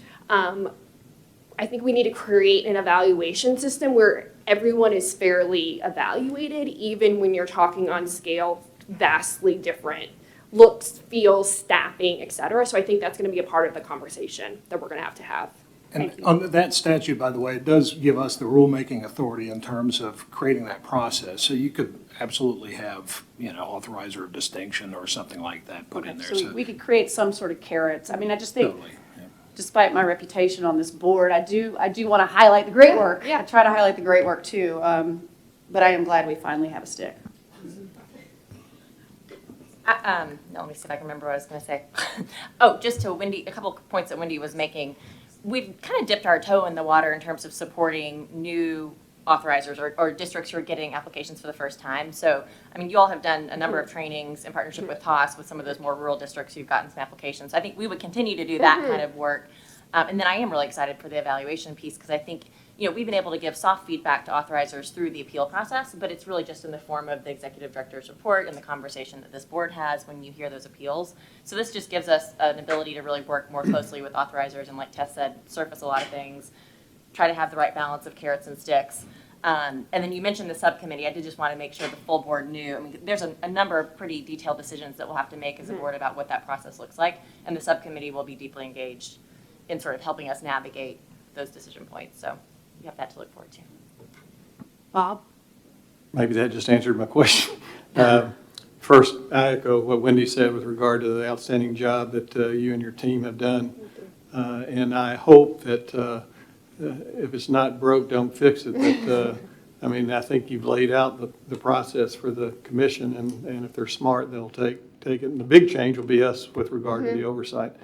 I think we need to create an evaluation system where everyone is fairly evaluated, even when you're talking on scale vastly different looks, feels, staffing, et cetera. So I think that's going to be a part of the conversation that we're going to have. And on that statute, by the way, it does give us the rulemaking authority in terms of creating that process. So you could absolutely have, authorizer of distinction or something like that put in there. So we could create some sort of carrots. I mean, I just think, Totally, yeah. despite my reputation on this board, I do want to highlight the great work. Yeah. I try to highlight the great work too. But I am glad we finally have a stick. No, let me see if I can remember what I was going to say. Oh, just to Wendy, a couple of points that Wendy was making. We've kind of dipped our toe in the water in terms of supporting new authorizers or districts who are getting applications for the first time. So, I mean, you all have done a number of trainings in partnership with TOS with some of those more rural districts who've gotten some applications. I think we would continue to do that kind of work. And then I am really excited for the evaluation piece because I think, we've been able to give soft feedback to authorizers through the appeal process, but it's really just in the form of the executive director's report and the conversation that this board has when you hear those appeals. So this just gives us an ability to really work more closely with authorizers and, like Tess said, surface a lot of things, try to have the right balance of carrots and sticks. And then you mentioned the subcommittee. I did just want to make sure the full board knew. I mean, there's a number of pretty detailed decisions that we'll have to make as a board about what that process looks like, and the subcommittee will be deeply engaged in sort of helping us navigate those decision points. So you have that to look forward to. Bob? Maybe that just answered my question. First, I echo what Wendy said with regard to the outstanding job that you and your team have done. And I hope that if it's not broke, don't fix it. But, I think you've laid out the process for the commission, and if they're smart, they'll take it. And the big change will be us with regard to the oversight.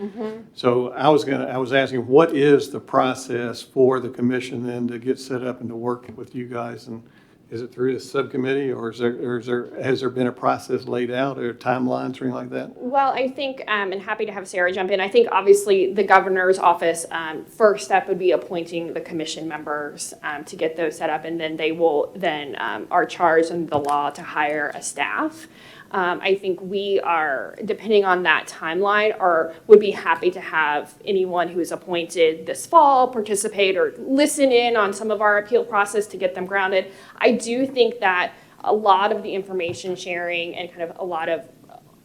So I was asking, what is the process for the commission then to get set up and to work with you guys? And is it through the subcommittee, or has there been a process laid out or timelines or anything like that? Well, I think, and happy to have Sarah jump in, I think obviously the governor's office, first step would be appointing the commission members to get those set up, and then they will are charged under the law to hire a staff. I think we are, depending on that timeline, would be happy to have anyone who is appointed this fall participate or listen in on some of our appeal process to get them grounded. I do think that a lot of the information sharing and kind of a lot of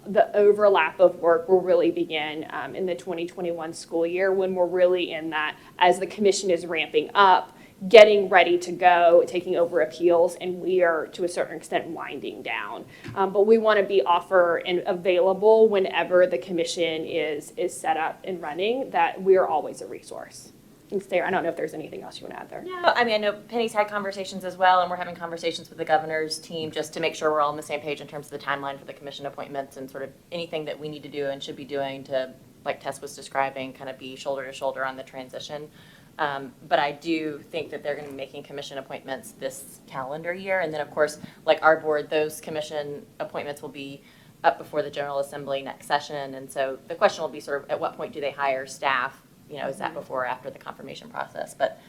the overlap of work will really begin in the 2021 school year, when we're really in that, as the commission is ramping up, getting ready to go, taking over appeals, and we are, to a certain extent, winding down. But we want to be offer and available whenever the commission is set up and running, that we are always a resource. And Sarah, I don't know if there's anything else you want to add there. No, I mean, I know Penny's had conversations as well, and we're having conversations with the governor's team just to make sure we're all on the same page in terms of the timeline for the commission appointments and sort of anything that we need to do and should be doing to, like Tess was describing, kind of be shoulder to shoulder on the transition. But I do think that they're going to be making commission appointments this calendar year. And then, of course, like our board, those commission appointments will be up before the General Assembly next session. And so the question will be sort of, at what point do they hire staff? Is that before or after the confirmation process? But,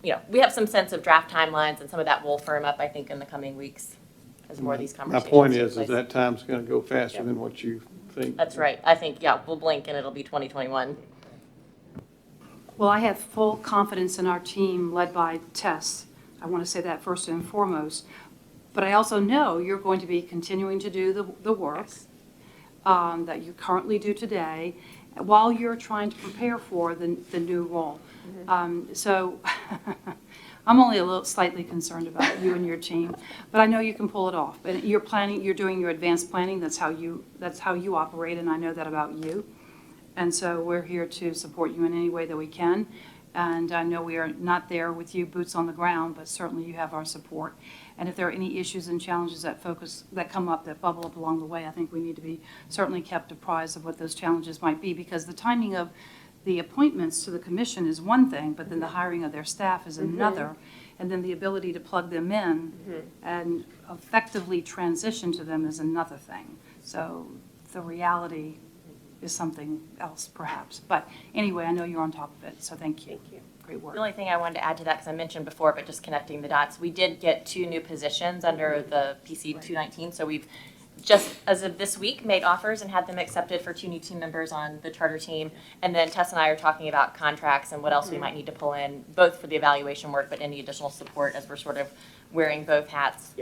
we have some sense of draft timelines, and some of that will firm up, I think, in the coming weeks as more of these conversations. My point take is place. that time's going to go faster than what you think. That's right. I think, we'll blink and it'll be 2021. Well, I have full confidence in our team led by Tess. I want to say that first and foremost. But I also know you're going to be continuing to do the work that you currently do today while you're trying to prepare for the new role. So I'm only a little slightly concerned about you and your team, but I know you can pull it off. And you're doing your advanced planning. That's how you operate, and I know that about you. And so we're here to support you in any way that we can. And I know we are not there with you boots on the ground, but certainly you have our support. And if there are any issues and challenges that come up, that bubble up along the way, I think we need to be certainly kept apprised of what those challenges might be, because the timing of the appointments to the commission is one thing, but then the hiring of their staff is another. And then the ability to plug them in and effectively transition to them is another thing. So the reality is something else perhaps. But anyway, I know you're on top of it, so thank you. Thank you. Great work. The only thing I wanted to add to that, because I mentioned before, but just connecting the dots, we did get 2 new positions under the PC 219. So we've just, as of this week, made offers and had them accepted for 2 new team members on the charter team. And then Tess and I are talking about contracts and what else we might need to pull in, both for the evaluation work, but any additional support as we're sort of wearing both hats,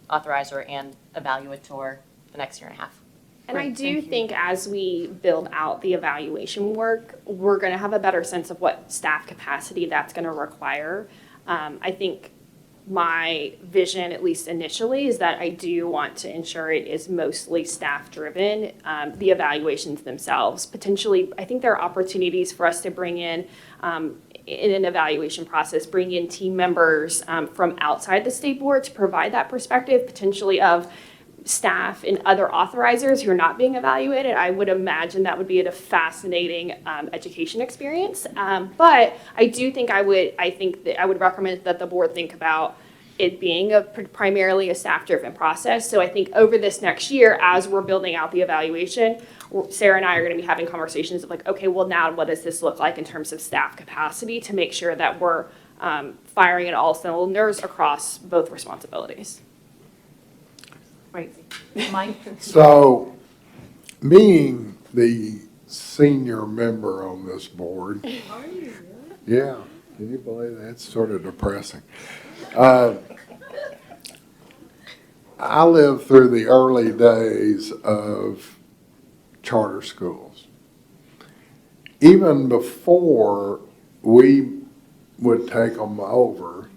authorizer and evaluator the next year and a half. And I Great, do thank you. think as we build out the evaluation work, we're going to have a better sense of what staff capacity that's going to require. I think my vision, at least initially, is that I do want to ensure it is mostly staff-driven, the evaluations themselves. Potentially, I think there are opportunities for us to bring in an evaluation process, bring in team members from outside the state board to provide that perspective, potentially of staff and other authorizers who are not being evaluated. I would imagine that would be a fascinating education experience. But I do think I would recommend that the board think about it being primarily a staff-driven process. So I think over this next year, as we're building out the evaluation, Sarah and I are going to be having conversations of like, okay, well now what does this look like in terms of staff capacity to make sure that we're firing at all cylinders across both responsibilities. Great. Mike? So, being the senior member on this board. Yeah, can you believe that? It's sort of depressing. I lived through the early days of charter schools. Even before we would take them over,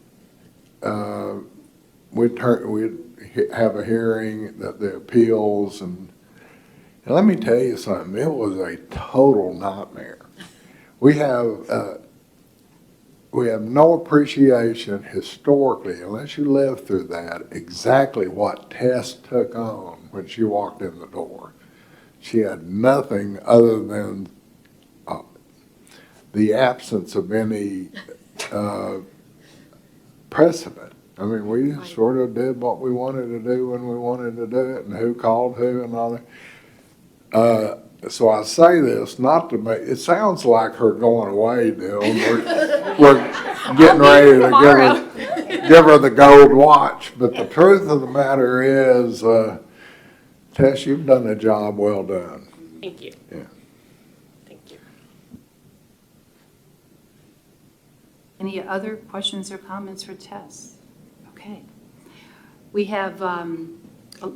we'd have a hearing, the appeals, and let me tell you something, it was a total nightmare. We have no appreciation historically, unless you lived through that, exactly what Tess took on when she walked in the door. She had nothing other than the absence of any precedent. I mean, we sort of did what we wanted to do when we wanted to do it, and who called who and all that. So I say this not to make, it sounds like her going away deal. We're getting ready to give her the gold watch, but the truth of the matter is, Tess, you've done a job well done. Thank you. Yeah. Thank you. Any other questions or comments for Tess? Okay. We have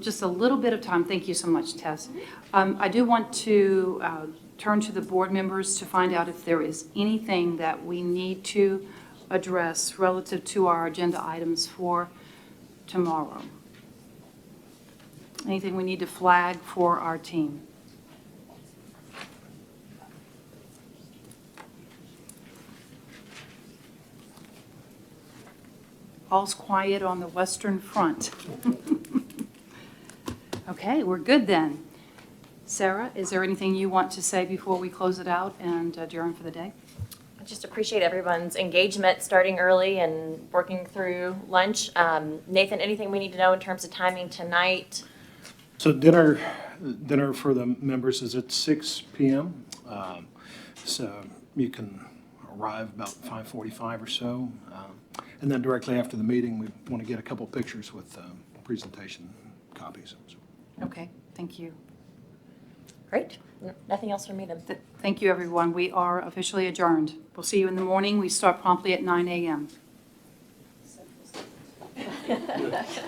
just a little bit of time. Thank you so much, Tess. I do want to turn to the board members to find out if there is anything that we need to address relative to our agenda items for tomorrow. Anything we need to flag for our team? All's quiet on the Western Front. Okay, we're good then. Sarah, is there anything you want to say before we close it out and adjourn for the day? I just appreciate everyone's engagement starting early and working through lunch. Nathan, anything we need to know in terms of timing tonight? So dinner for the members is at 6 p.m. So you can arrive about 5:45 or so. And then directly after the meeting, we want to get a couple pictures with presentation copies. Okay, thank you. Great. Nothing else from me then. Thank you, everyone. We are officially adjourned. We'll see you in the morning. We start promptly at 9 a.m.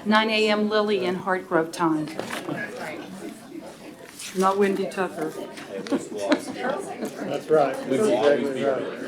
9 a.m. Lily and Hartgrove time. Not Wendy Tucker. That's right. That's exactly right.